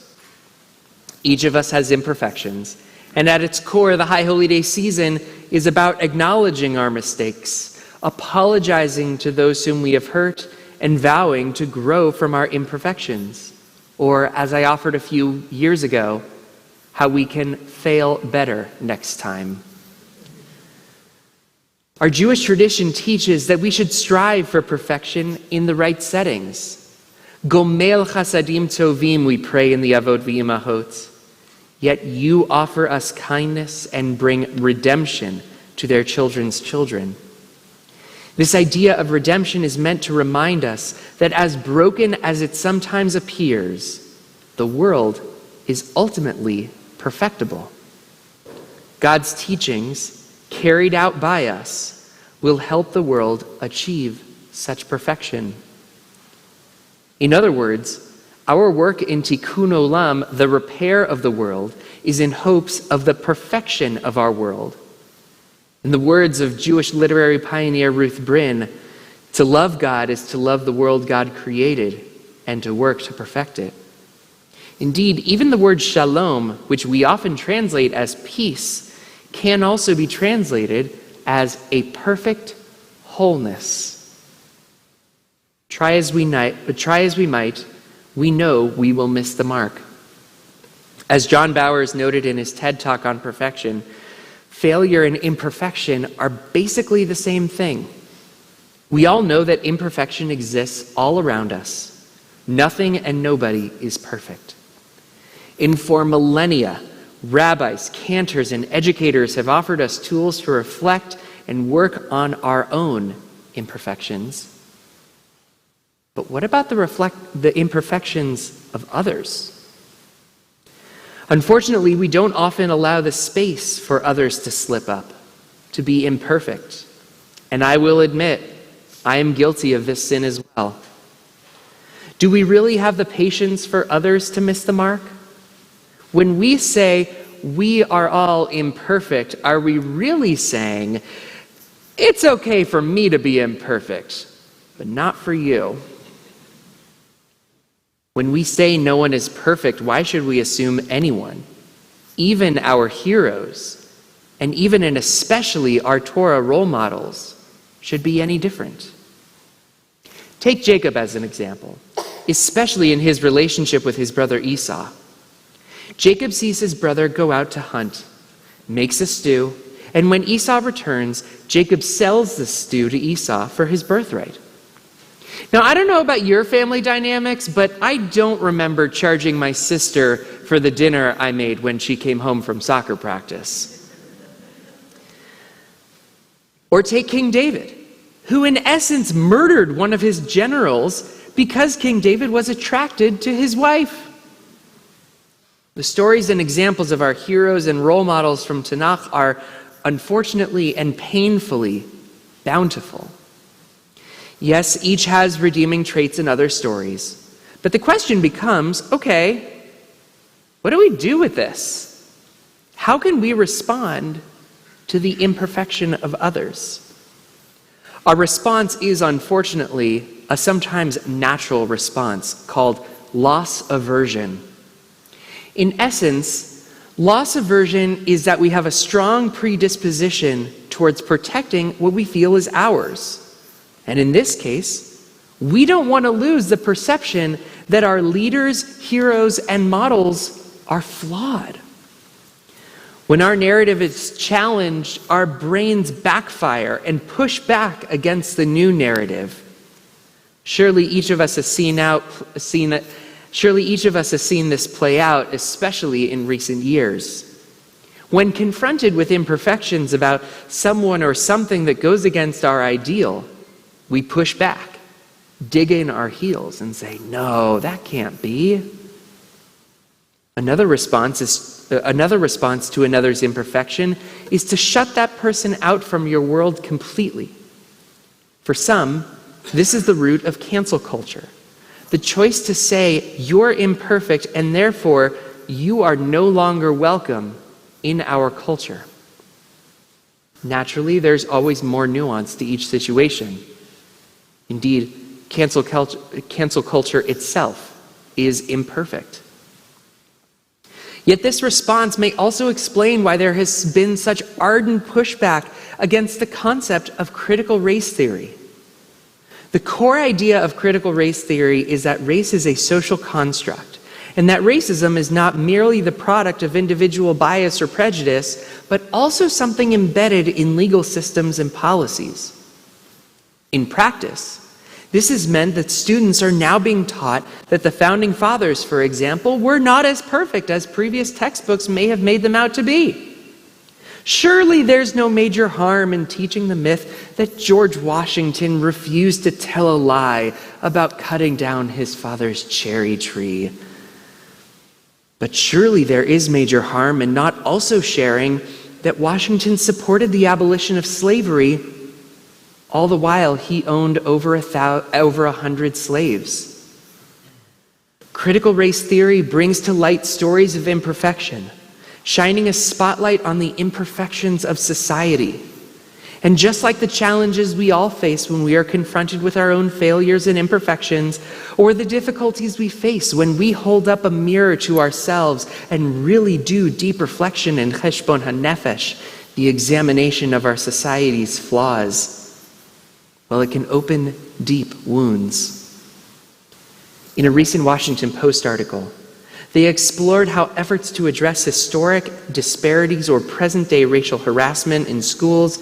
Each of us has imperfections, and at its core, the High Holy Day season is about acknowledging our mistakes, apologizing to those whom we have hurt, and vowing to grow from our imperfections. Or, as I offered a few years ago, how we can fail better next time. Our Jewish tradition teaches that we should strive for perfection in the right settings. Gomel chasadim tovim, we pray in the Avot v'Imahot. Yet you offer us kindness and bring redemption to their children's children. This idea of redemption is meant to remind us that as broken as it sometimes appears, the world is ultimately perfectible. God's teachings, carried out by us, will help the world achieve such perfection. In other words, our work in Tikkun Olam, the repair of the world, is in hopes of the perfection of our world. In the words of Jewish literary pioneer Ruth Bryn, to love God is to love the world God created and to work to perfect it. Indeed, even the word shalom, which we often translate as peace, can also be translated as a perfect wholeness. Try as we might, we know we will miss the mark. As John Bowers noted in his TED Talk on perfection, failure and imperfection are basically the same thing. We all know that imperfection exists all around us. Nothing and nobody is perfect. And for millennia, rabbis, cantors, and educators have offered us tools to reflect and work on our own imperfections. But what about the imperfections of others? Unfortunately, we don't often allow the space for others to slip up, to be imperfect. And I will admit, I am guilty of this sin as well. Do we really have the patience for others to miss the mark? When we say we are all imperfect, are we really saying, it's okay for me to be imperfect, but not for you? When we say no one is perfect, why should we assume anyone, even our heroes, and even and especially our Torah role models, should be any different? Take Jacob as an example, especially in his relationship with his brother Esau. Jacob sees his brother go out to hunt, makes a stew, and when Esau returns, Jacob sells the stew to Esau for his birthright. Now, I don't know about your family dynamics, but I don't remember charging my sister for the dinner I made when she came home from soccer practice. Or take King David, who in essence murdered one of his generals Because King David was attracted to his wife. The stories and examples of our heroes and role models from Tanakh are unfortunately and painfully bountiful. Yes, each has redeeming traits in other stories. But the question becomes, okay, what do we do with this? How can we respond to the imperfection of others? Our response is, unfortunately, a sometimes natural response called loss aversion. In essence, loss aversion is that we have a strong predisposition towards protecting what we feel is ours. And in this case, we don't want to lose the perception that our leaders, heroes, and models are flawed. When our narrative is challenged, our brains backfire and push back against the new narrative. Surely each of us has seen this play out, especially in recent years. When confronted with imperfections about someone or something that goes against our ideal, we push back, dig in our heels, and say, "No, that can't be." Another response to another's imperfection is to shut that person out from your world completely. For some, this is the root of cancel culture. The choice to say, "You're imperfect, and therefore you are no longer welcome in our culture." Naturally, there's always more nuance to each situation. Indeed, cancel culture itself is imperfect. Yet this response may also explain why there has been such ardent pushback against the concept of critical race theory. The core idea of critical race theory is that race is a social construct, and that racism is not merely the product of individual bias or prejudice, but also something embedded in legal systems and policies. In practice, this has meant that students are now being taught that the Founding Fathers, for example, were not as perfect as previous textbooks may have made them out to be. Surely there's no major harm in teaching the myth that George Washington refused to tell a lie about cutting down his father's cherry tree. But surely there is major harm in not also sharing that Washington supported the abolition of slavery. All the while, he owned over 100 slaves. Critical race theory brings to light stories of imperfection, shining a spotlight on the imperfections of society. And just like the challenges we all face when we are confronted with our own failures and imperfections, or the difficulties we face when we hold up a mirror to ourselves and really do deep reflection in cheshbon hanefesh, the examination of our society's flaws, well, it can open deep wounds. In a recent Washington Post article, they explored how efforts to address historic disparities or present-day racial harassment in schools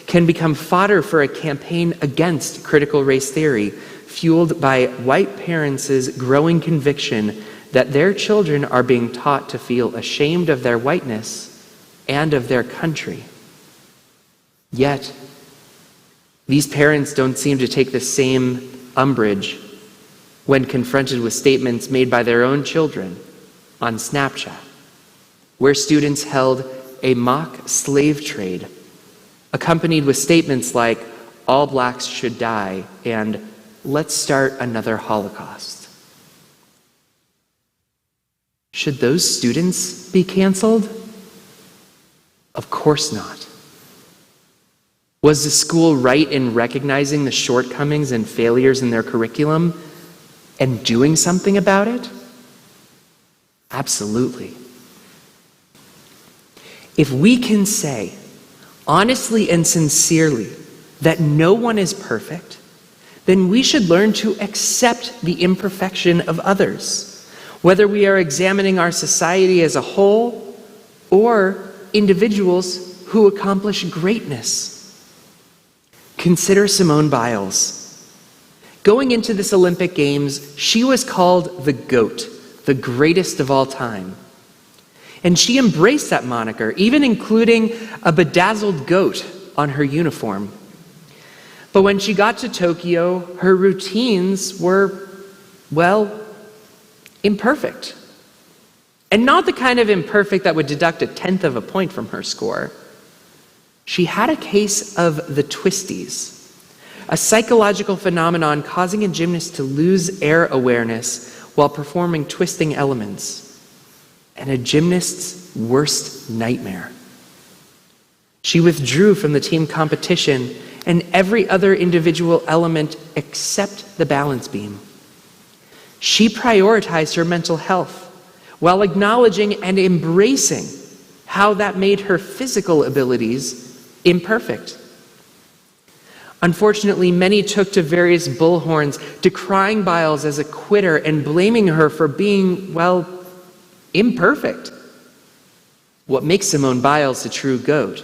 can become fodder for a campaign against critical race theory, fueled by white parents' growing conviction that their children are being taught to feel ashamed of their whiteness and of their country. Yet, these parents don't seem to take the same umbrage when confronted with statements made by their own children on Snapchat, where students held a mock slave trade, accompanied with statements like, "All blacks should die," and "Let's start another Holocaust." Should those students be canceled? Of course not. Was the school right in recognizing the shortcomings and failures in their curriculum and doing something about it? Absolutely. If we can say, honestly and sincerely, that no one is perfect, then we should learn to accept the imperfection of others, whether we are examining our society as a whole or individuals who accomplish greatness. Consider Simone Biles. Going into this Olympic Games, she was called the GOAT, the greatest of all time. And she embraced that moniker, even including a bedazzled goat on her uniform. But when she got to Tokyo, her routines were well, imperfect. And not the kind of imperfect that would deduct 1/10 of a point from her score. She had a case of the twisties, a psychological phenomenon causing a gymnast to lose air awareness while performing twisting elements, and a gymnast's worst nightmare. She withdrew from the team competition and every other individual element except the balance beam. She prioritized her mental health while acknowledging and embracing how that made her physical abilities imperfect. Unfortunately, many took to various bullhorns, decrying Biles as a quitter and blaming her for being, well, imperfect. What makes Simone Biles a true goat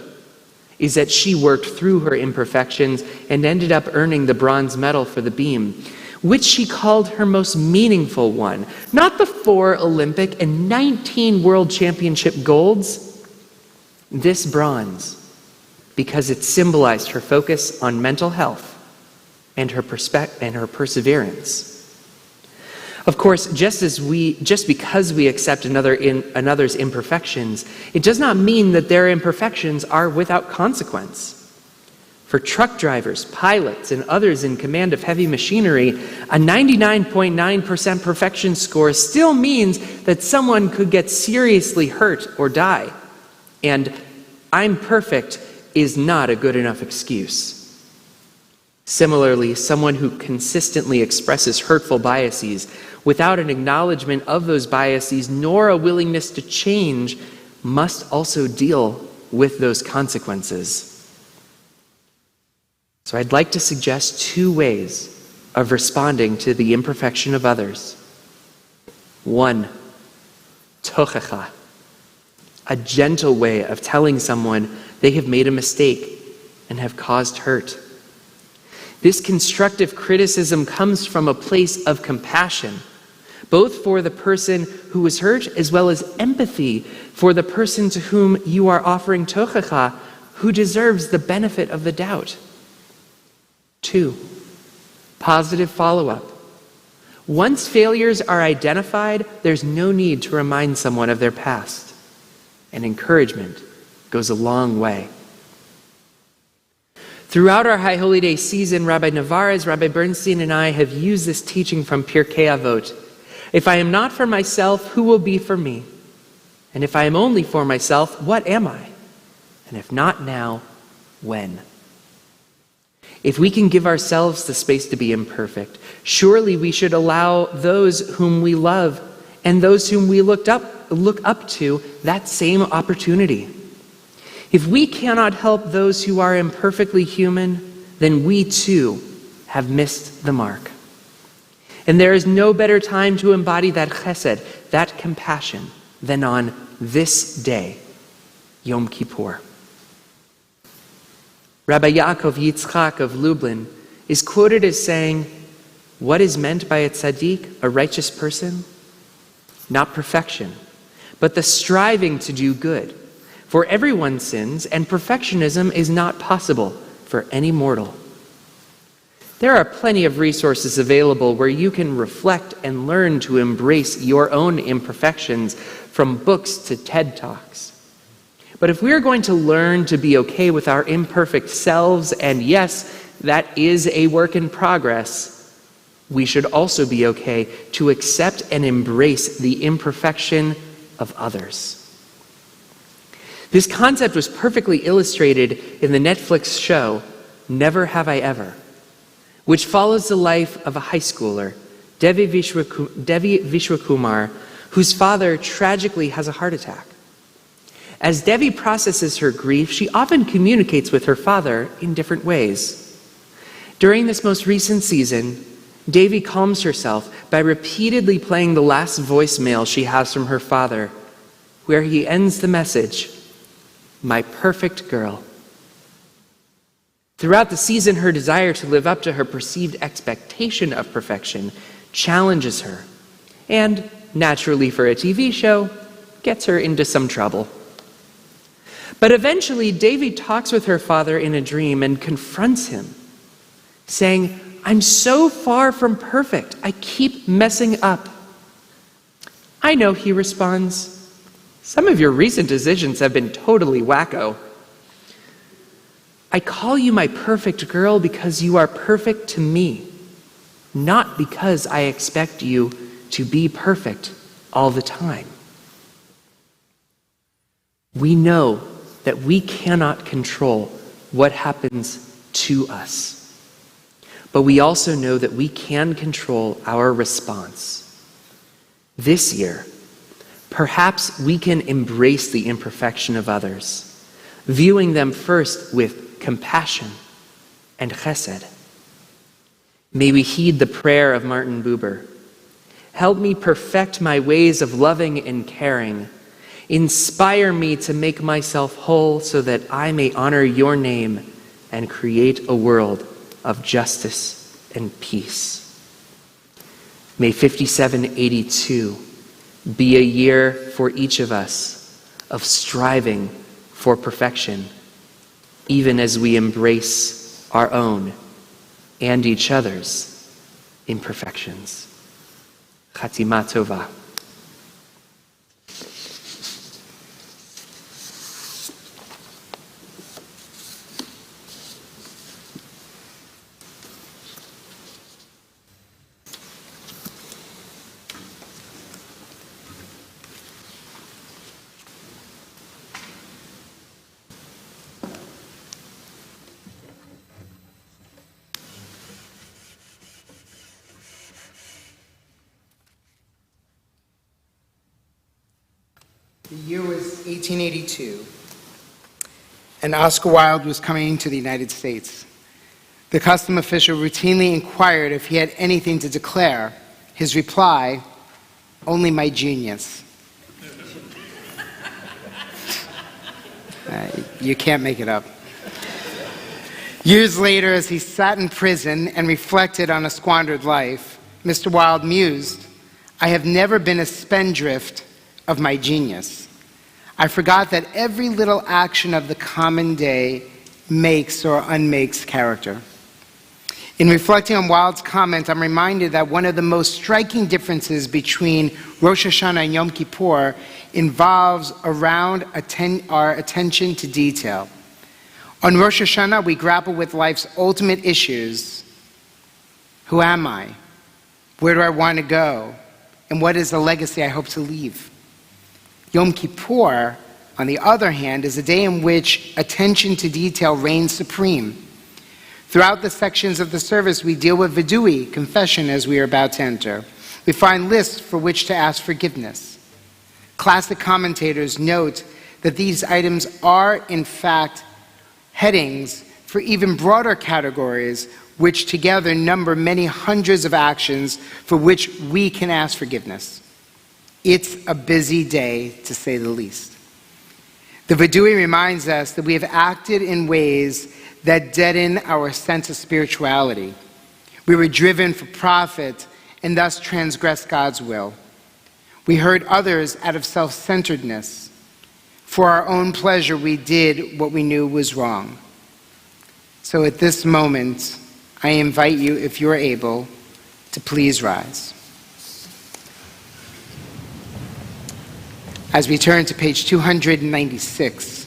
is that she worked through her imperfections and ended up earning the bronze medal for the beam, which she called her most meaningful one. Not the 4 Olympic and 19 World Championship golds. This bronze, because it symbolized her focus on mental health and her perseverance. Of course, just because we accept another's imperfections, it does not mean that their imperfections are without consequence. For truck drivers, pilots, and others in command of heavy machinery, a 99.9% perfection score still means that someone could get seriously hurt or die. And "I'm perfect" is not a good enough excuse. Similarly, someone who consistently expresses hurtful biases without an acknowledgement of those biases nor a willingness to change must also deal with those consequences. So I'd like to suggest 2 ways of responding to the imperfection of others. 1, tochecha, a gentle way of telling someone they have made a mistake and have caused hurt. This constructive criticism comes from a place of compassion, both for the person who was hurt as well as empathy for the person to whom you are offering tochecha, who deserves the benefit of the doubt. 2, positive follow-up. Once failures are identified, there's no need to remind someone of their past, and encouragement goes a long way. Throughout our High Holy Day season, Rabbi Navarez, Rabbi Bernstein, and I have used this teaching from Pirkei Avot. If I am not for myself, who will be for me? And if I am only for myself, what am I? And if not now, when? If we can give ourselves the space to be imperfect, surely we should allow those whom we love and those whom we look up to that same opportunity. If we cannot help those who are imperfectly human, then we too have missed the mark. And there is no better time to embody that chesed, that compassion, than on this day, Yom Kippur. Rabbi Yaakov Yitzchak of Lublin is quoted as saying, "What is meant by a tzaddik, a righteous person? Not perfection, but the striving to do good. For everyone sins, and perfectionism is not possible for any mortal." There are plenty of resources available where you can reflect and learn to embrace your own imperfections, from books to TED Talks. But if we are going to learn to be okay with our imperfect selves, and yes, that is a work in progress, we should also be okay to accept and embrace the imperfection of others. This concept was perfectly illustrated in the Netflix show, Never Have I Ever, which follows the life of a high schooler, Devi Vishwakumar, whose father tragically has a heart attack. As Devi processes her grief, she often communicates with her father in different ways. During this most recent season, Devi calms herself by repeatedly playing the last voicemail she has from her father, where he ends the message, "My perfect girl." Throughout the season, her desire to live up to her perceived expectation of perfection challenges her, and, naturally for a TV show, gets her into some trouble. But eventually, Devi talks with her father in a dream and confronts him, saying, I'm so far from perfect. I keep messing up. I know, he responds. Some of your recent decisions have been totally wacko. I call you my perfect girl because you are perfect to me, not because I expect you to be perfect all the time. We know that we cannot control what happens to us, but we also know that we can control our response. This year, perhaps we can embrace the imperfection of others, viewing them first with compassion and chesed. May we heed the prayer of Martin Buber. Help me perfect my ways of loving and caring. Inspire me to make myself whole so that I may honor your name and create a world of justice and peace. May 5782 be a year for each of us of striving for perfection, even as we embrace our own and each other's imperfections. Chatima Tova. The year was 1882, and Oscar Wilde was coming to the United States. The custom official routinely inquired if he had anything to declare. His reply, "Only my genius." You can't make it up. Years later, as he sat in prison and reflected on a squandered life, Mr. Wilde mused, "I have never been a spendthrift of my genius. I forgot that every little action of the common day makes or unmakes character." In reflecting on Wilde's comment, I'm reminded that one of the most striking differences between Rosh Hashanah and Yom Kippur involves around our attention to detail. On Rosh Hashanah, we grapple with life's ultimate issues. Who am I? Where do I want to go? And what is the legacy I hope to leave? Yom Kippur, on the other hand, is a day in which attention to detail reigns supreme. Throughout the sections of the service, we deal with Vidui, confession, as we are about to enter. We find lists for which to ask forgiveness. Classic commentators note that these items are, in fact, headings for even broader categories, which together number many hundreds of actions for which we can ask forgiveness. It's a busy day, to say the least. The Vidui reminds us that we have acted in ways that deaden our sense of spirituality. We were driven for profit and thus transgressed God's will. We hurt others out of self-centeredness. For our own pleasure, we did what we knew was wrong. So at this moment, I invite you, if you're able, to please rise. As we turn to page 296.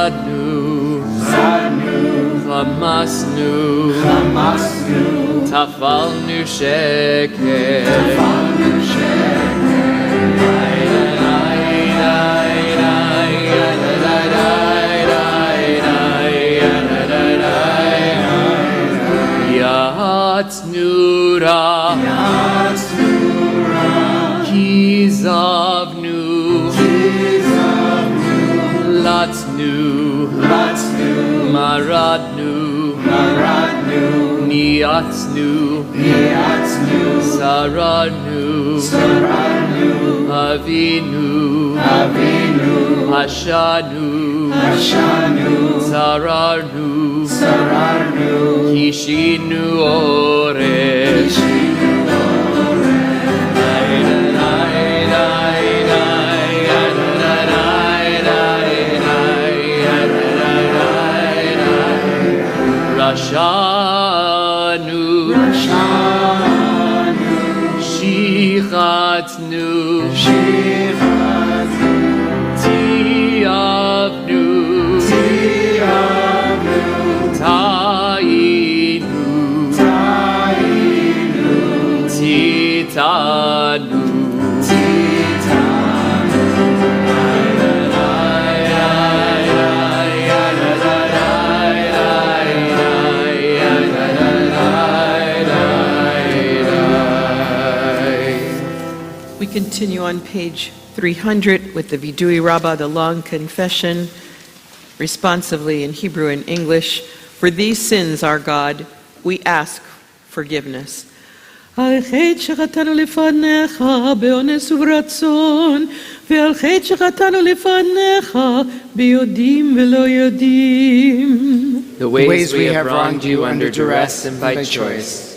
Sadnu, Chamasnu, Tafalnu Sheker, Yatsnura, Kizavnu, Latsnu, Maradnu, Niatsnu, Sararnu, Avinu, Ashanu, Sararnu, Kishinu Ore, Rashanu, Shichatnu, Tiavnu, Tainu, Titanu, We continue on page 300 with the Vidui Rabbah, the long confession, responsively in Hebrew and English. For these sins, our God, we ask forgiveness. על חטא שחטאנו לפניך באונס וברצון, ועל חטא שחטאנו לפניך ביודעים ולא יודעים. The ways we have wronged you under duress and by choice,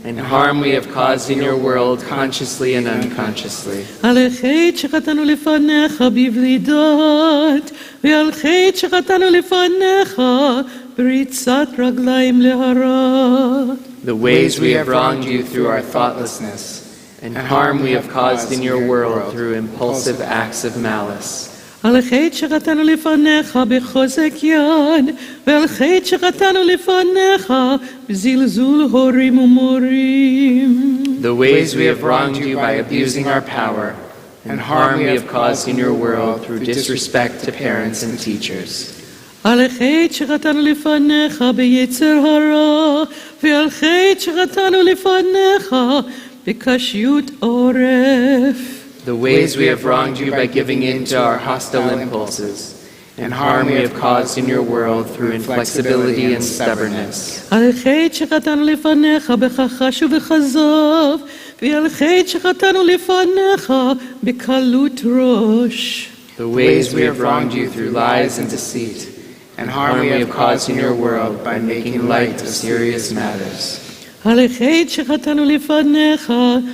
and harm we have caused in your world consciously and unconsciously. על חטא שחטאנו לפניך בבלי דעת, ועל חטא שחטאנו לפניך בריצת רגליים להרע. The ways we have wronged you through our thoughtlessness, and harm we have caused in your world through impulsive acts of malice. על חטא שחטאנו לפניך בחוזק יד, ועל חטא שחטאנו לפניך בזלזול הורים ומורים. The ways we have wronged you by abusing our power, and harm we have caused in your world through disrespect to parents and teachers. על חטא שחטאנו לפניך ביצר הרע, ועל חטא שחטאנו לפניך בקשיות עורף. The ways we have wronged you by giving in to our hostile impulses, and harm we have caused in your world through inflexibility and stubbornness. על חטא שחטאנו לפניך בכחש ובכזב, ועל חטא שחטאנו לפניך בקלות ראש. The ways we have wronged you through lies and deceit, and harm we have caused in your world by making light of serious matters. על חטא שחטאנו לפניך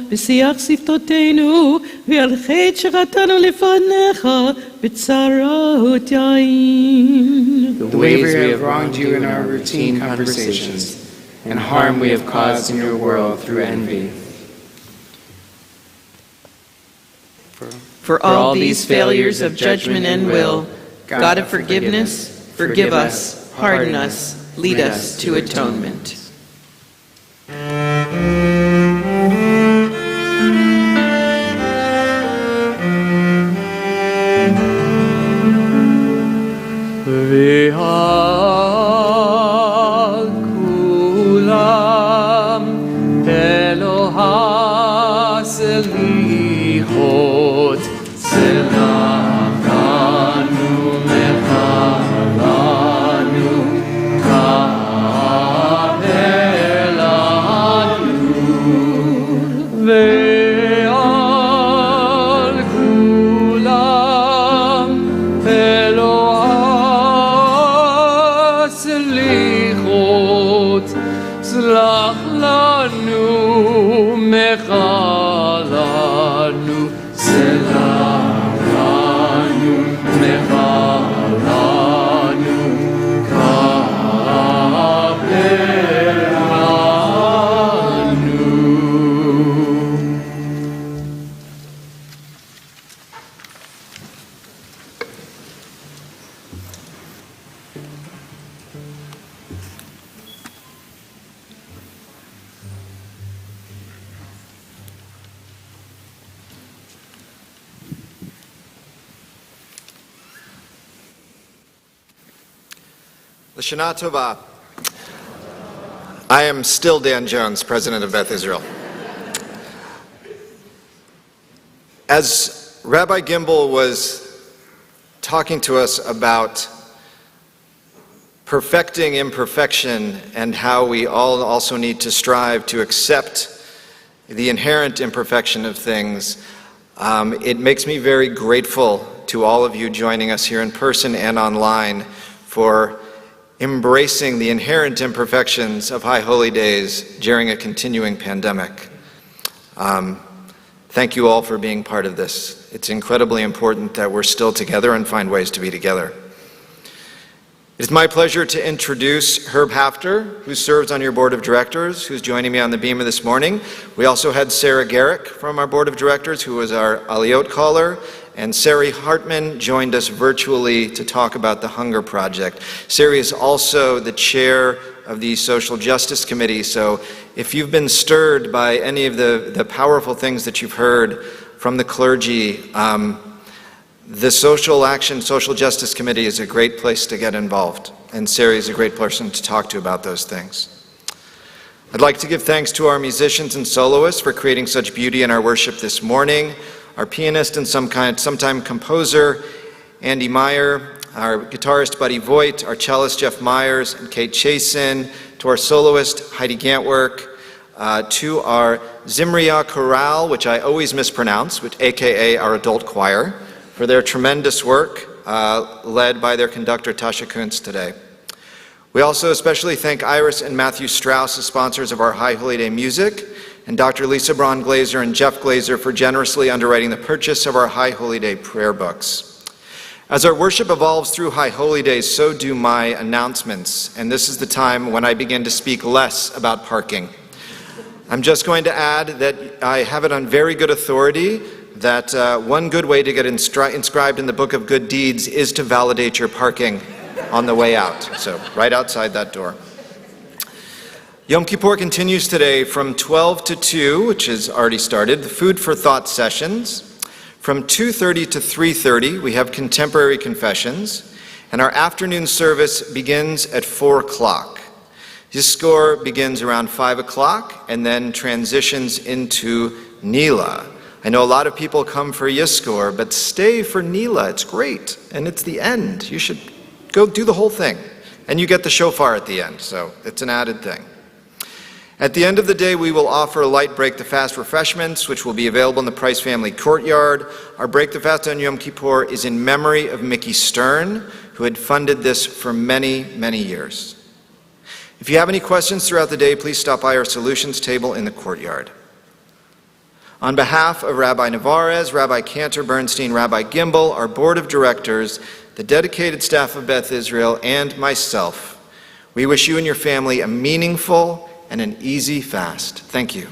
בשיח שפתותינו, ועל חטא שחטאנו לפניך בצרות יין. The ways we have wronged you in our routine conversations, and harm we have caused in your world through envy. For all these failures of judgment and will, God of forgiveness, forgive us, pardon us, lead us to atonement. Ve'al kulam Eloha selichot selachanu mechalanu kabelanu Ve'al kulam Eloha selichot slach lanu mechalanu selachanu mechalanu kabelanu. L'Shana Tova. I am still Dan Jones, president of Beth Israel. As Rabbi Gimbel was talking to us about perfecting imperfection and how we all also need to strive to accept the inherent imperfection of things, it makes me very grateful to all of you joining us here in person and online for embracing the inherent imperfections of High Holy Days during a continuing pandemic. Thank you all for being part of this. It's incredibly important that we're still together and find ways to be together. It is my pleasure to introduce Herb Haftarah, who serves on your board of directors, who's joining me on the beamer this morning. We also had Sarah Garrick from our board of directors, who was our Aliyot caller, and Sari Hartman joined us virtually to talk about the Hunger Project. Sari is also the chair of the Social Justice Committee, so if you've been stirred by any of the powerful things that you've heard from the clergy, the Social Justice Committee is a great place to get involved, and Sari is a great person to talk to about those things. I'd like to give thanks to our musicians and soloists for creating such beauty in our worship this morning, our pianist and sometime composer, Andy Meyer, our guitarist, Buddy Voigt, our cellist, Jeff Myers and Kate Chasin, to our soloist, Heidi Gantwerk, to our Zimriya Chorale, which I always mispronounce, aka our adult choir, for their tremendous work, led by their conductor, Tasha Kuntz, today. We also especially thank Iris and Matthew Strauss, the sponsors of our High Holy Day music, and Dr. Lisa Braun Glazer and Jeff Glazer for generously underwriting the purchase of our High Holy Day prayer books. As our worship evolves through High Holy Days, so do my announcements, and this is the time when I begin to speak less about parking. I'm just going to add that I have it on very good authority that one good way to get inscribed in the Book of Good Deeds is to validate your parking on the way out, so right outside that door. Yom Kippur continues today from 12 to 2, which has already started, the Food for Thought sessions. From 2:30 to 3:30, we have contemporary confessions, and our afternoon service begins at 4 o'clock. Yizkor begins around 5 o'clock and then transitions into Nila. I know a lot of people come for Yizkor, but stay for Nila. It's great, and it's the end. You should go do the whole thing, and you get the shofar at the end, so it's an added thing. At the end of the day, we will offer light Break the Fast refreshments, which will be available in the Price Family Courtyard. Our Break the Fast on Yom Kippur is in memory of Mickey Stern, who had funded this for many, many years. If you have any questions throughout the day, please stop by our solutions table in the courtyard. On behalf of Rabbi Navarez, Rabbi Cantor Bernstein, Rabbi Gimbel, our board of directors, the dedicated staff of Beth Israel, and myself, we wish you and your family a meaningful and an easy fast. Thank you.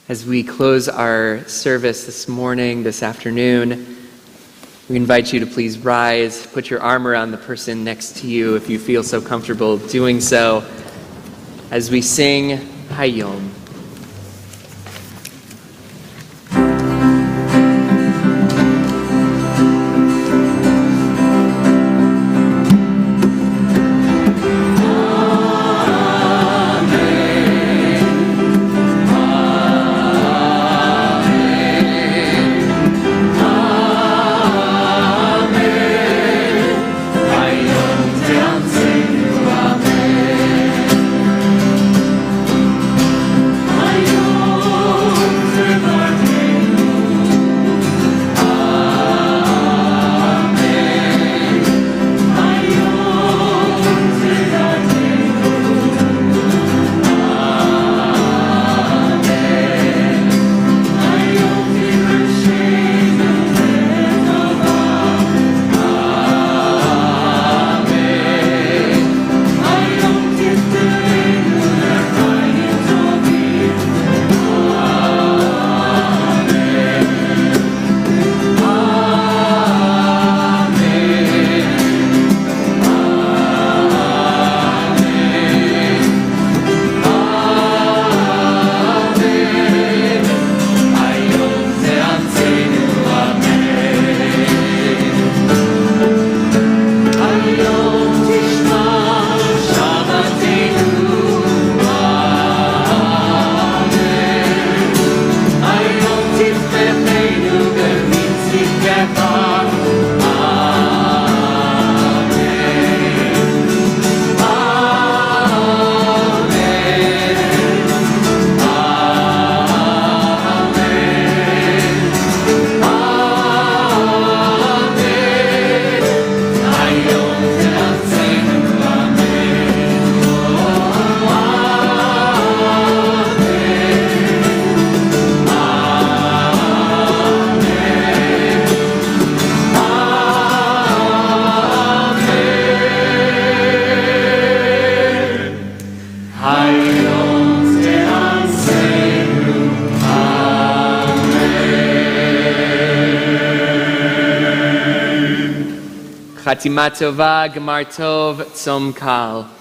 As we close our service this morning, this afternoon, we invite you to please rise, put your arm around the person next to you if you feel so comfortable doing so, as we sing Hayom. Chatima Tova, Gemar Tov, Tzom Kal.